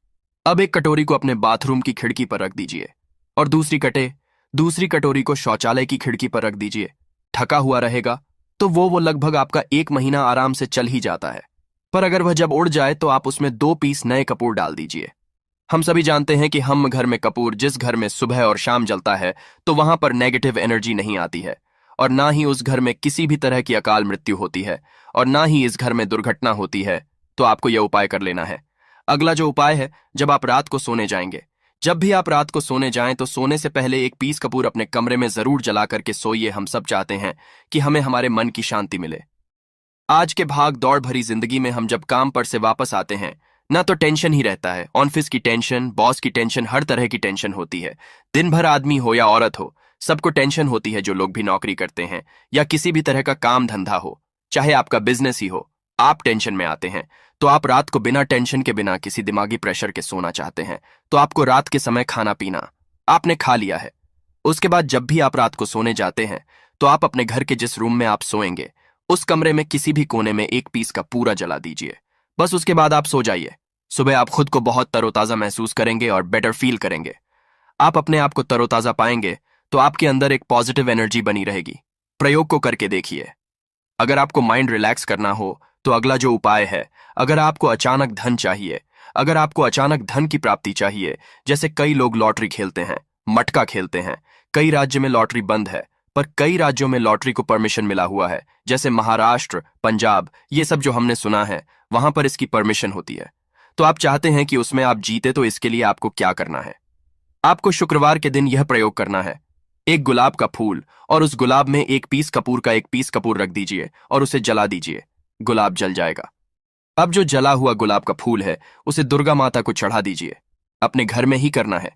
अब एक कटोरी को अपने बाथरूम की खिड़की पर रख दीजिए और दूसरी कटोरी को शौचालय की खिड़की पर रख दीजिए। ढका हुआ रहेगा तो वो लगभग आपका 1 महीना आराम से चल ही जाता है। पर अगर वह जब उड़ जाए तो आप उसमें 2 पीस नए कपूर डाल दीजिए। हम सभी जानते हैं कि हम घर में कपूर जिस घर में सुबह और शाम जलता है तो वहां पर नेगेटिव एनर्जी नहीं आती है, और ना ही उस घर में किसी भी तरह की अकाल मृत्यु होती है, और ना ही इस घर में दुर्घटना होती है। तो आपको यह उपाय कर लेना है। अगला जो उपाय है, जब आप रात को सोने जाएंगे, जब भी आप रात को सोने जाएं तो सोने से पहले 1 पीस कपूर अपने कमरे में जरूर जला करके सोइए। हम सब चाहते हैं कि हमें हमारे मन की शांति मिले। आज के भाग दौड़ भरी जिंदगी में हम जब काम पर से वापस आते हैं ना तो टेंशन ही रहता है। ऑफिस की टेंशन, बॉस की टेंशन, हर तरह की टेंशन होती है। दिन भर आदमी हो या औरत हो, सबको टेंशन होती है। जो लोग भी नौकरी करते हैं या किसी भी तरह का काम धंधा हो, चाहे आपका बिजनेस ही हो, आप टेंशन में आते हैं। तो आप रात को बिना टेंशन के, बिना किसी दिमागी प्रेशर के सोना चाहते हैं। तो आपको रात के समय खाना पीना आपने खा लिया है। उसके बाद जब भी आप रात को सोने जाते हैं तो आप अपने घर के जिस रूम में आप सोएंगे उस कमरे में किसी भी कोने में 1 पीस का पूरा जला दीजिए। बस उसके बाद आप सो जाइए। सुबह आप खुद को बहुत तरोताजा महसूस करेंगे और बेटर फील करेंगे। आप अपने आप को तरोताजा पाएंगे तो आपके अंदर एक पॉजिटिव एनर्जी बनी रहेगी। प्रयोग को करके देखिए। अगर आपको माइंड रिलैक्स करना हो तो अगला जो उपाय है, अगर आपको अचानक धन चाहिए, अगर आपको अचानक धन की प्राप्ति चाहिए, जैसे कई लोग लॉटरी खेलते हैं, मटका खेलते हैं। कई राज्य में लॉटरी बंद है पर कई राज्यों में लॉटरी को परमिशन मिला हुआ है, जैसे महाराष्ट्र, पंजाब, ये सब जो हमने सुना है वहां पर इसकी परमिशन होती है। तो आप चाहते हैं कि उसमें आप जीते, तो इसके लिए आपको क्या करना है, आपको शुक्रवार के दिन यह प्रयोग करना है। 1 गुलाब का फूल और उस गुलाब में 1 पीस कपूर का 1 पीस कपूर रख दीजिए और उसे जला दीजिए। गुलाब जल जाएगा। अब जो जला हुआ गुलाब का फूल है उसे दुर्गा माता को चढ़ा दीजिए। अपने घर में ही करना है।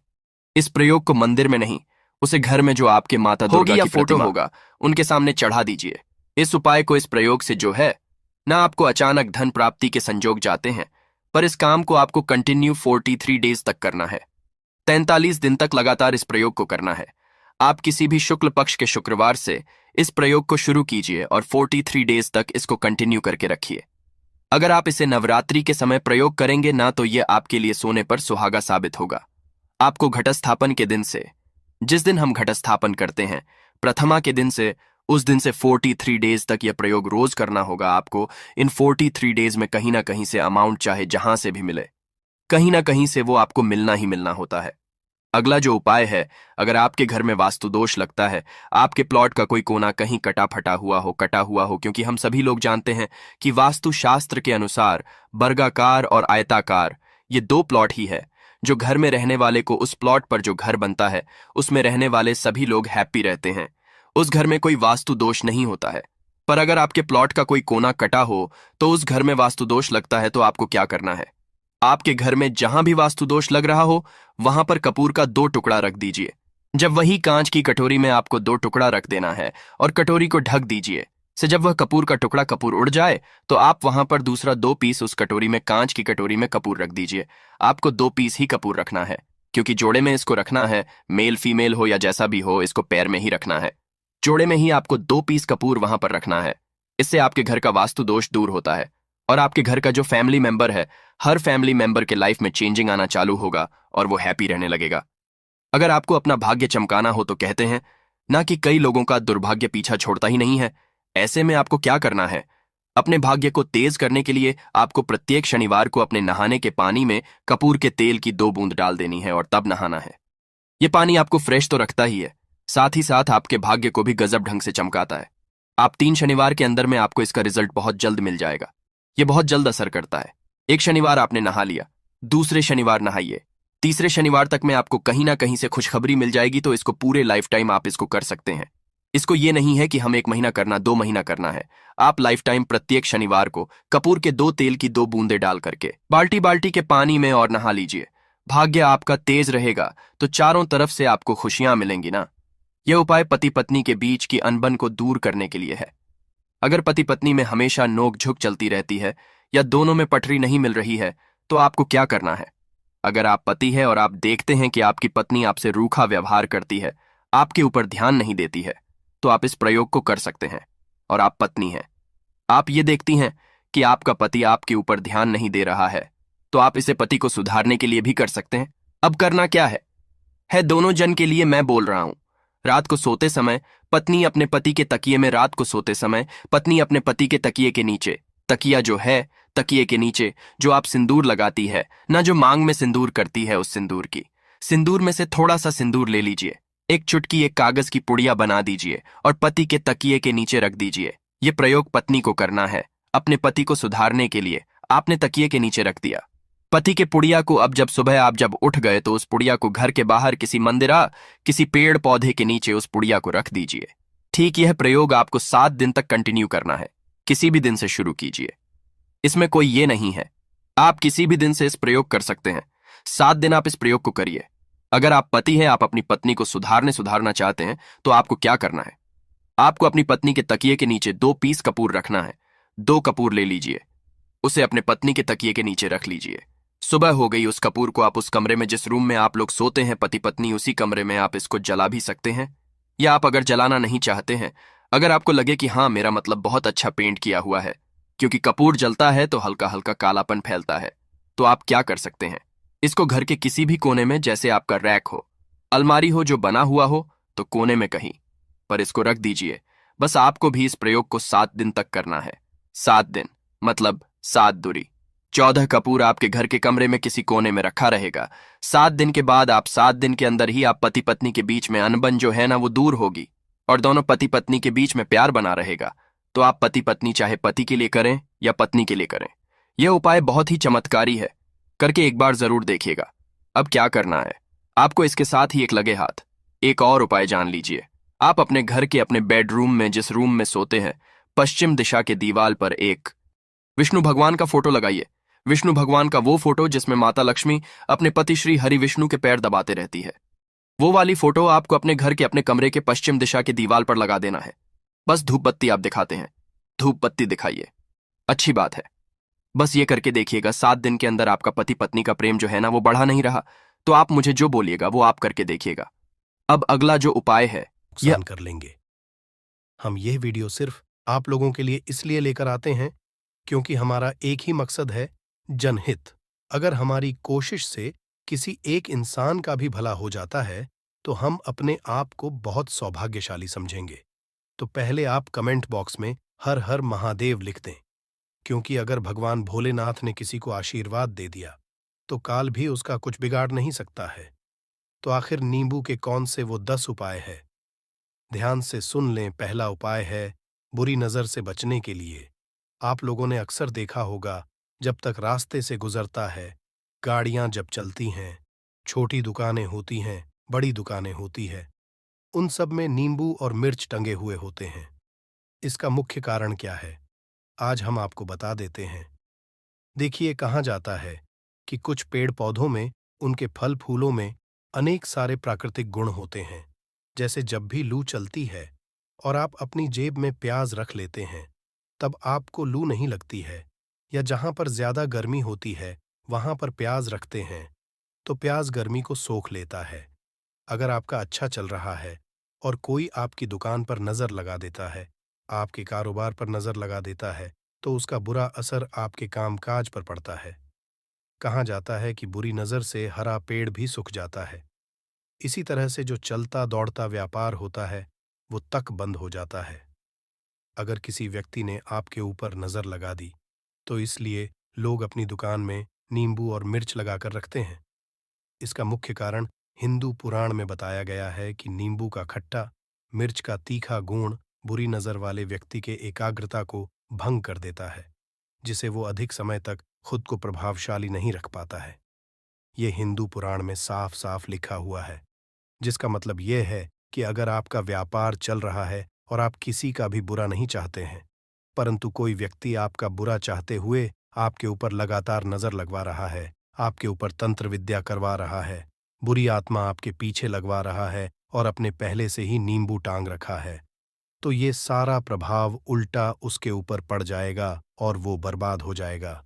इस प्रयोग को मंदिर में नहीं, उसे घर में जो आपके माता दुर्गा की फोटो होगा उनके सामने चढ़ा दीजिए। इस उपाय को, इस प्रयोग से जो है ना, आपको अचानक धन प्राप्ति के संजोग जाते हैं, पर इस काम को आपको कंटिन्यू 43 डेज तक करना है। 43 दिन तक लगातार इस प्रयोग को करना है। आप किसी भी शुक्ल पक्ष के शुक्रवार से इस प्रयोग को शुरू कीजिए और 43 डेज तक इसको कंटिन्यू करके रखिए। अगर आप इसे नवरात्रि के समय प्रयोग करेंगे ना, तो यह आपके लिए सोने पर सुहागा साबित होगा। आपको घटस्थापन के दिन से, जिस दिन हम घटस्थापन करते हैं, प्रथमा के दिन से, उस दिन से 43 डेज तक यह प्रयोग रोज करना होगा। आपको इन 43 डेज में कहीं ना कहीं से अमाउंट चाहे जहां से भी मिले, कहीं ना कहीं से वो आपको मिलना ही मिलना होता है। अगला जो उपाय है, अगर आपके घर में वास्तु दोष लगता है, आपके प्लॉट का कोई कोना कहीं कटा हुआ हो, क्योंकि हम सभी लोग जानते हैं कि वास्तु शास्त्र के अनुसार वर्गाकार और आयताकार ये 2 प्लॉट ही है जो घर में रहने वाले को, उस प्लॉट पर जो घर बनता है उसमें रहने वाले सभी लोग हैप्पी रहते हैं। उस घर में कोई वास्तु दोष नहीं होता है। पर अगर आपके प्लॉट का कोई कोना कटा हो तो उस घर में वास्तु दोष लगता है। तो आपको क्या करना है, आपके घर में जहां भी वास्तु दोष लग रहा हो वहां पर कपूर का 2 टुकड़ा रख दीजिए। जब वही कांच की कटोरी में आपको 2 टुकड़ा रख देना है और कटोरी को ढक दीजिए। से जब वह कपूर का टुकड़ा कपूर उड़ जाए तो आप वहां पर दूसरा 2 पीस उस कटोरी में, कांच की कटोरी में कपूर रख दीजिए। आपको 2 पीस ही कपूर रखना है, क्योंकि जोड़े में इसको रखना है। मेल फीमेल हो या जैसा भी हो, इसको पैर में ही रखना है। जोड़े में ही आपको 2 पीस कपूर वहां पर रखना है। इससे आपके घर का वास्तु दोष दूर होता है और आपके घर का जो फैमिली मेंबर है, हर फैमिली मेंबर के लाइफ में चेंजिंग आना चालू होगा और वो हैप्पी रहने लगेगा। अगर आपको अपना भाग्य चमकाना हो तो कहते हैं ना कि कई लोगों का दुर्भाग्य पीछा छोड़ता ही नहीं है। ऐसे में आपको क्या करना है, अपने भाग्य को तेज करने के लिए आपको प्रत्येक शनिवार को अपने नहाने के पानी में कपूर के तेल की 2 बूंद डाल देनी है और तब नहाना है। ये पानी आपको फ्रेश तो रखता ही है, साथ ही साथ आपके भाग्य को भी गजब ढंग से चमकाता है। आप 3 शनिवार के अंदर में आपको इसका रिजल्ट बहुत जल्द मिल जाएगा। ये बहुत जल्द असर करता है। एक शनिवार आपने नहा लिया, दूसरे शनिवार नहाइए, तीसरे शनिवार तक में आपको कहीं ना कहीं से खुशखबरी मिल जाएगी। तो इसको पूरे लाइफ टाइम आप इसको कर सकते हैं। इसको ये नहीं है कि हम 1 महीना करना, 2 महीना करना है। आप लाइफ टाइम प्रत्येक शनिवार को कपूर के 2 तेल की 2 बूंदे डाल करके बाल्टी बाल्टी के पानी में और नहा लीजिए। भाग्य आपका तेज रहेगा तो चारों तरफ से आपको खुशियां मिलेंगी ना। यह उपाय पति पत्नी के बीच की अनबन को दूर करने के लिए है। अगर पति पत्नी में हमेशा नोक झुक चलती रहती है या दोनों में पटरी नहीं मिल रही है तो आपको क्या करना है? अगर आप पति है और आप देखते हैं कि आपकी पत्नी आपसे रूखा व्यवहार करती है, आपके ऊपर ध्यान नहीं देती है, तो आप इस प्रयोग को कर सकते हैं। और आप पत्नी हैं, आप ये देखती हैं कि आपका पति आपके ऊपर ध्यान नहीं दे रहा है, तो आप इसे पति को सुधारने के लिए भी कर सकते हैं। अब करना क्या है दोनों जन के लिए मैं बोल रहा हूं। रात को सोते समय पत्नी अपने पति के तकिए में, रात को सोते समय पत्नी अपने पति के तकिए के नीचे, तकिया जो है तकिए के नीचे जो आप सिंदूर लगाती है ना, जो मांग में सिंदूर करती है, उस सिंदूर में से थोड़ा सा सिंदूर ले लीजिए, एक चुटकी एक कागज की पुड़िया बना दीजिए और पति के तकिए के नीचे रख दीजिए। ये प्रयोग पत्नी को करना है अपने पति को सुधारने के लिए। आपने तकिए के नीचे रख दिया पति के पुड़िया को। अब जब सुबह आप जब उठ गए तो उस पुड़िया को घर के बाहर किसी मंदिरा, किसी पेड़ पौधे के नीचे उस पुड़िया को रख दीजिए। ठीक यह प्रयोग आपको 7 दिन तक कंटिन्यू करना है। किसी भी दिन से शुरू कीजिए, इसमें कोई ये नहीं है, आप किसी भी दिन से इस प्रयोग कर सकते हैं। 7 दिन आप इस प्रयोग को करिए। अगर आप पति हैं, आप अपनी पत्नी को सुधारना चाहते हैं, तो आपको क्या करना है? आपको अपनी पत्नी के तकिए के नीचे 2 पीस कपूर रखना है। 2 कपूर ले लीजिए, उसे अपने पत्नी के तकिए के नीचे रख लीजिए। सुबह हो गई, उस कपूर को आप उस कमरे में, जिस रूम में आप लोग सोते हैं पति पत्नी, उसी कमरे में आप इसको जला भी सकते हैं। या आप अगर जलाना नहीं चाहते हैं, अगर आपको लगे कि हाँ मेरा मतलब बहुत अच्छा पेंट किया हुआ है, क्योंकि कपूर जलता है तो हल्का हल्का कालापन फैलता है, तो आप क्या कर सकते हैं? इसको घर के किसी भी कोने में, जैसे आपका रैक हो, अलमारी हो जो बना हुआ हो, तो कोने में कहीं पर इसको रख दीजिए। बस आपको भी इस प्रयोग को 7 दिन तक करना है। 7 दिन मतलब 7 दूरी 14 कपूर आपके घर के कमरे में किसी कोने में रखा रहेगा। 7 दिन के बाद, आप 7 दिन के अंदर ही आप पति पत्नी के बीच में अनबन जो है ना, वो दूर होगी और दोनों पति पत्नी के बीच में प्यार बना रहेगा। तो आप पति पत्नी चाहे पति के लिए करें या पत्नी के लिए करें, यह उपाय बहुत ही चमत्कारी है। करके एक बार जरूर देखिएगा। अब क्या करना है आपको? इसके साथ ही एक लगे हाथ एक और उपाय जान लीजिए। आप अपने घर के अपने बेडरूम में, जिस रूम में सोते हैं, पश्चिम दिशा के दीवार पर एक विष्णु भगवान का फोटो लगाइए। विष्णु भगवान का वो फोटो जिसमें माता लक्ष्मी अपने पति श्री हरि विष्णु के पैर दबाते रहती है, वो वाली फोटो आपको अपने घर के अपने कमरे के पश्चिम दिशा के दीवार पर लगा देना है। बस धूप बत्ती आप दिखाते हैं, धूप बत्ती दिखाइए, अच्छी बात है। बस ये करके देखिएगा, 7 दिन के अंदर आपका पति पत्नी का प्रेम जो है ना, वो बढ़ा नहीं रहा, तो आप मुझे जो बोलिएगा वो आप करके देखिएगा। अब अगला जो उपाय है नुकसान कर लेंगे। हम यह वीडियो सिर्फ आप लोगों के लिए इसलिए लेकर आते हैं क्योंकि हमारा एक ही मकसद है, जनहित। अगर हमारी कोशिश से किसी एक इंसान का भी भला हो जाता है तो हम अपने आप को बहुत सौभाग्यशाली समझेंगे। तो पहले आप कमेंट बॉक्स में हर हर महादेव लिख दें, क्योंकि अगर भगवान भोलेनाथ ने किसी को आशीर्वाद दे दिया तो काल भी उसका कुछ बिगाड़ नहीं सकता है। तो आखिर नींबू के कौन से वो 10 उपाय है? ध्यान से सुन लें। पहला उपाय है बुरी नजर से बचने के लिए। आप लोगों ने अक्सर देखा होगा, जब तक रास्ते से गुजरता है, गाड़ियां जब चलती हैं, छोटी दुकानें होती हैं, बड़ी दुकानें होती है, उन सब में नींबू और मिर्च टंगे हुए होते हैं। इसका मुख्य कारण क्या है, आज हम आपको बता देते हैं। देखिए, कहा जाता है कि कुछ पेड़ पौधों में, उनके फल फूलों में अनेक सारे प्राकृतिक गुण होते हैं। जैसे जब भी लू चलती है और आप अपनी जेब में प्याज रख लेते हैं, तब आपको लू नहीं लगती है। या जहां पर ज्यादा गर्मी होती है वहां पर प्याज रखते हैं तो प्याज गर्मी को सोख लेता है। अगर आपका अच्छा चल रहा है और कोई आपकी दुकान पर नजर लगा देता है, आपके कारोबार पर नजर लगा देता है, तो उसका बुरा असर आपके कामकाज पर पड़ता है। कहा जाता है कि बुरी नजर से हरा पेड़ भी सूख जाता है। इसी तरह से जो चलता दौड़ता व्यापार होता है वो तक बंद हो जाता है। अगर किसी व्यक्ति ने आपके ऊपर नजर लगा दी तो इसलिए लोग अपनी दुकान में नींबू और मिर्च लगाकर रखते हैं। इसका मुख्य कारण हिंदू पुराण में बताया गया है कि नींबू का खट्टा, मिर्च का तीखा गुण बुरी नजर वाले व्यक्ति के एकाग्रता को भंग कर देता है, जिसे वो अधिक समय तक खुद को प्रभावशाली नहीं रख पाता है। ये हिंदू पुराण में साफ साफ लिखा हुआ है, जिसका मतलब यह है कि अगर आपका व्यापार चल रहा है और आप किसी का भी बुरा नहीं चाहते हैं, परंतु कोई व्यक्ति आपका बुरा चाहते हुए आपके ऊपर लगातार नजर लगवा रहा है, आपके ऊपर तंत्र विद्या करवा रहा है, बुरी आत्मा आपके पीछे लगवा रहा है और अपने पहले से ही नींबू टांग रखा है, तो ये सारा प्रभाव उल्टा उसके ऊपर पड़ जाएगा और वो बर्बाद हो जाएगा।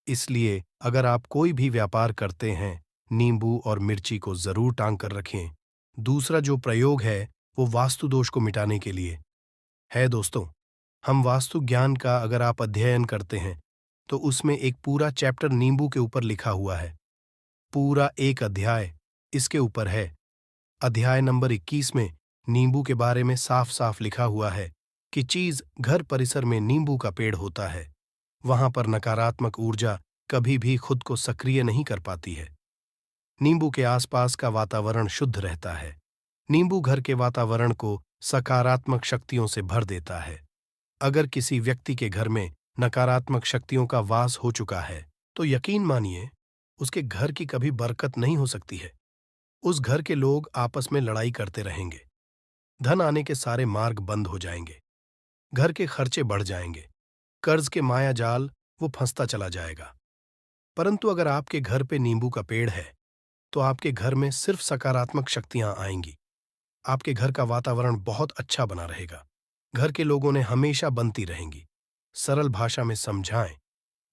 इसलिए अगर आप कोई भी व्यापार करते हैं, नींबू और मिर्ची को जरूर टांग कर रखें। दूसरा जो प्रयोग है वो वास्तु दोष को मिटाने के लिए है। दोस्तों, हम वास्तु ज्ञान का अगर आप अध्ययन करते हैं तो उसमें एक पूरा चैप्टर नींबू के ऊपर लिखा हुआ है। पूरा एक अध्याय इसके ऊपर है। अध्याय नंबर 21 में नींबू के बारे में साफ साफ लिखा हुआ है कि चीज घर परिसर में नींबू का पेड़ होता है, वहां पर नकारात्मक ऊर्जा कभी भी खुद को सक्रिय नहीं कर पाती है। नींबू के आसपास का वातावरण शुद्ध रहता है। नींबू घर के वातावरण को सकारात्मक शक्तियों से भर देता है। अगर किसी व्यक्ति के घर में नकारात्मक शक्तियों का वास हो चुका है तो यकीन मानिए उसके घर की कभी बरकत नहीं हो सकती है। उस घर के लोग आपस में लड़ाई करते रहेंगे, धन आने के सारे मार्ग बंद हो जाएंगे, घर के खर्चे बढ़ जाएंगे, कर्ज के माया जाल वो फंसता चला जाएगा। परंतु अगर आपके घर पे नींबू का पेड़ है तो आपके घर में सिर्फ सकारात्मक शक्तियां आएंगी। आपके घर का वातावरण बहुत अच्छा बना रहेगा। घर के लोगों ने हमेशा बनती रहेंगी। सरल भाषा में समझाएं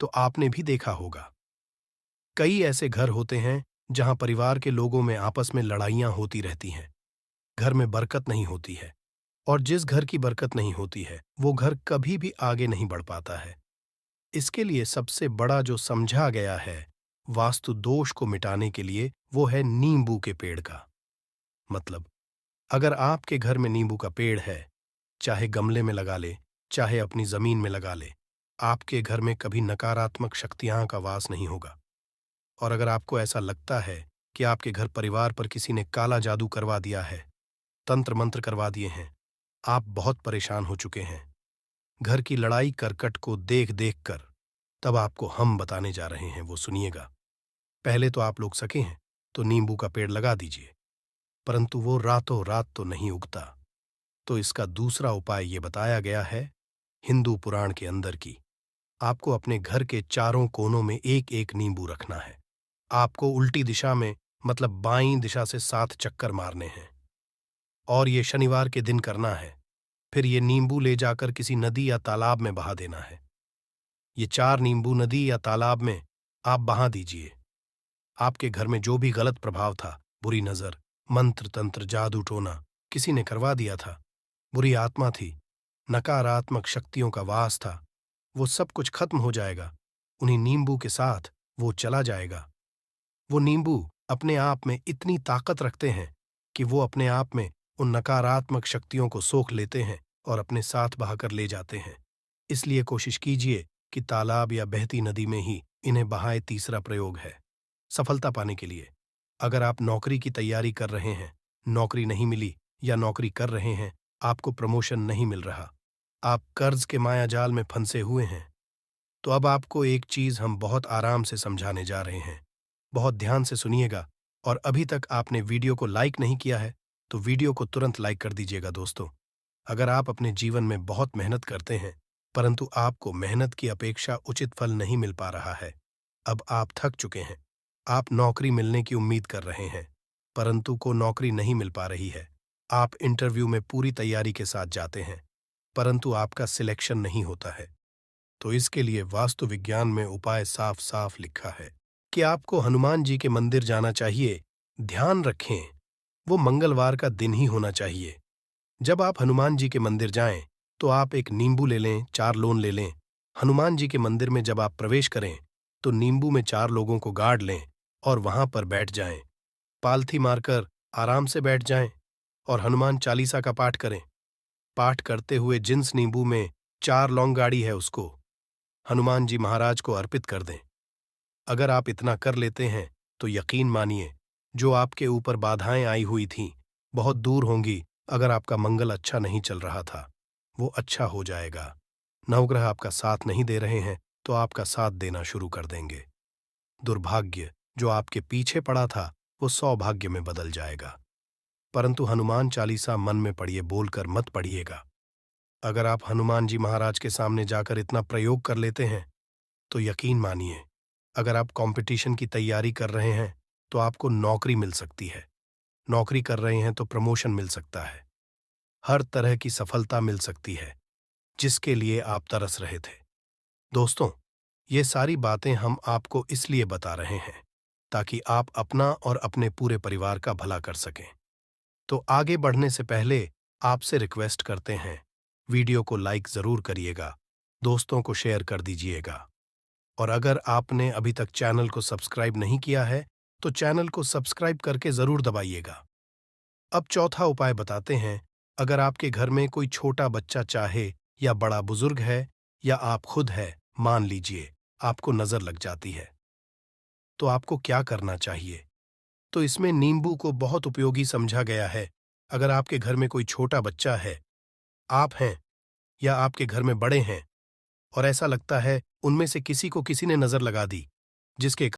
तो आपने भी देखा होगा, कई ऐसे घर होते हैं जहां परिवार के लोगों में आपस में लड़ाइयां होती रहती हैं। घर में बरकत नहीं होती है, और जिस घर की बरकत नहीं होती है वो घर कभी भी आगे नहीं बढ़ पाता है। इसके लिए सबसे बड़ा जो समझा गया है वास्तु दोष को मिटाने के लिए वो है नींबू के पेड़ का। मतलब अगर आपके घर में नींबू का पेड़ है, चाहे गमले में लगा ले, चाहे अपनी जमीन में लगा ले, आपके घर में कभी नकारात्मक शक्तियां का वास नहीं होगा। और अगर आपको ऐसा लगता है कि आपके घर परिवार पर किसी ने काला जादू करवा दिया है, तंत्र मंत्र करवा दिए हैं, आप बहुत परेशान हो चुके हैं, घर की लड़ाई करकट को देख देख कर, तब आपको हम बताने जा रहे हैं, वो सुनिएगा। पहले तो आप लोग सके हैं तो नींबू का पेड़ लगा दीजिए, परंतु वो रातों रात तो नहीं उगता। तो इसका दूसरा उपाय ये बताया गया है हिंदू पुराण के अंदर की आपको अपने घर के चारों कोनों में एक एक नींबू रखना है। आपको उल्टी दिशा में, मतलब बाईं दिशा से 7 चक्कर मारने हैं, और ये शनिवार के दिन करना है। फिर ये नींबू ले जाकर किसी नदी या तालाब में बहा देना है। ये 4 नींबू नदी या तालाब में आप बहा दीजिए। आपके घर में जो भी गलत प्रभाव था, बुरी नजर, मंत्र तंत्र जादू टोना किसी ने करवा दिया था, बुरी आत्मा थी, नकारात्मक शक्तियों का वास था, वो सब कुछ खत्म हो जाएगा। उन्हीं नींबू के साथ वो चला जाएगा। वो नींबू अपने आप में इतनी ताकत रखते हैं कि वो अपने आप में उन नकारात्मक शक्तियों को सोख लेते हैं और अपने साथ बहाकर ले जाते हैं। इसलिए कोशिश कीजिए कि तालाब या बहती नदी में ही इन्हें बहाए। तीसरा प्रयोग है सफलता पाने के लिए। अगर आप नौकरी की तैयारी कर रहे हैं, नौकरी नहीं मिली, या नौकरी कर रहे हैं, आपको प्रमोशन नहीं मिल रहा, आप कर्ज के मायाजाल में फंसे हुए हैं, तो अब आपको एक चीज हम बहुत आराम से समझाने जा रहे हैं। बहुत ध्यान से सुनिएगा, और अभी तक आपने वीडियो को लाइक नहीं किया है तो वीडियो को तुरंत लाइक कर दीजिएगा। दोस्तों, अगर आप अपने जीवन में बहुत मेहनत करते हैं परंतु आपको मेहनत की अपेक्षा उचित फल नहीं मिल पा रहा है, अब आप थक चुके हैं, आप नौकरी मिलने की उम्मीद कर रहे हैं परंतु को नौकरी नहीं मिल पा रही है, आप इंटरव्यू में पूरी तैयारी के साथ जाते हैं परंतु आपका सिलेक्शन नहीं होता है, तो इसके लिए वास्तु विज्ञान में उपाय साफ साफ लिखा है कि आपको हनुमान जी के मंदिर जाना चाहिए। ध्यान रखें, वो मंगलवार का दिन ही होना चाहिए। जब आप हनुमान जी के मंदिर जाएं तो आप एक नींबू ले लें, 4 लोन ले लें। हनुमान जी के मंदिर में जब आप प्रवेश करें तो नींबू में 4 लोगों को गाड़ लें और वहां पर बैठ जाएं। पालथी मारकर आराम से बैठ जाएं और हनुमान चालीसा का पाठ करें। पाठ करते हुए जिस नींबू में 4 लौंग गाड़ी है उसको हनुमान जी महाराज को अर्पित कर दें। अगर आप इतना कर लेते हैं तो यकीन मानिए जो आपके ऊपर बाधाएं आई हुई थीं, बहुत दूर होंगी अगर आपका मंगल अच्छा नहीं चल रहा था। वो अच्छा हो जाएगा। नवग्रह आपका साथ नहीं दे रहे हैं तो आपका साथ देना शुरू कर देंगे। दुर्भाग्य जो आपके पीछे पड़ा था वो सौभाग्य में बदल जाएगा। परंतु हनुमान चालीसा मन में पढ़िए, बोलकर मत पढ़िएगा। अगर आप हनुमान जी महाराज के सामने जाकर इतना प्रयोग कर लेते हैं तो यकीन मानिए, अगर आप कंपटीशन की तैयारी कर रहे हैं तो आपको नौकरी मिल सकती है। नौकरी कर रहे हैं तो प्रमोशन मिल सकता है। हर तरह की सफलता मिल सकती है जिसके लिए आप तरस रहे थे। दोस्तों, ये सारी बातें हम आपको इसलिए बता रहे हैं ताकि आप अपना और अपने पूरे परिवार का भला कर सकें। तो आगे बढ़ने से पहले आपसे रिक्वेस्ट करते हैं, वीडियो को लाइक जरूर करिएगा, दोस्तों को शेयर कर दीजिएगा, और अगर आपने अभी तक चैनल को सब्सक्राइब नहीं किया है तो चैनल को सब्सक्राइब करके जरूर दबाइएगा। अब चौथा उपाय बताते हैं। अगर आपके घर में कोई छोटा बच्चा चाहे या बड़ा बुजुर्ग है या आप खुद है, मान लीजिए आपको नजर लग जाती है, तो आपको क्या करना चाहिए? तो इसमें नींबू को बहुत उपयोगी समझा गया है। अगर आपके घर में कोई छोटा बच्चा है, आप हैं या आपके घर में बड़े हैं और ऐसा लगता है उनमें से किसी को किसी ने नजर लगा दी, जिसके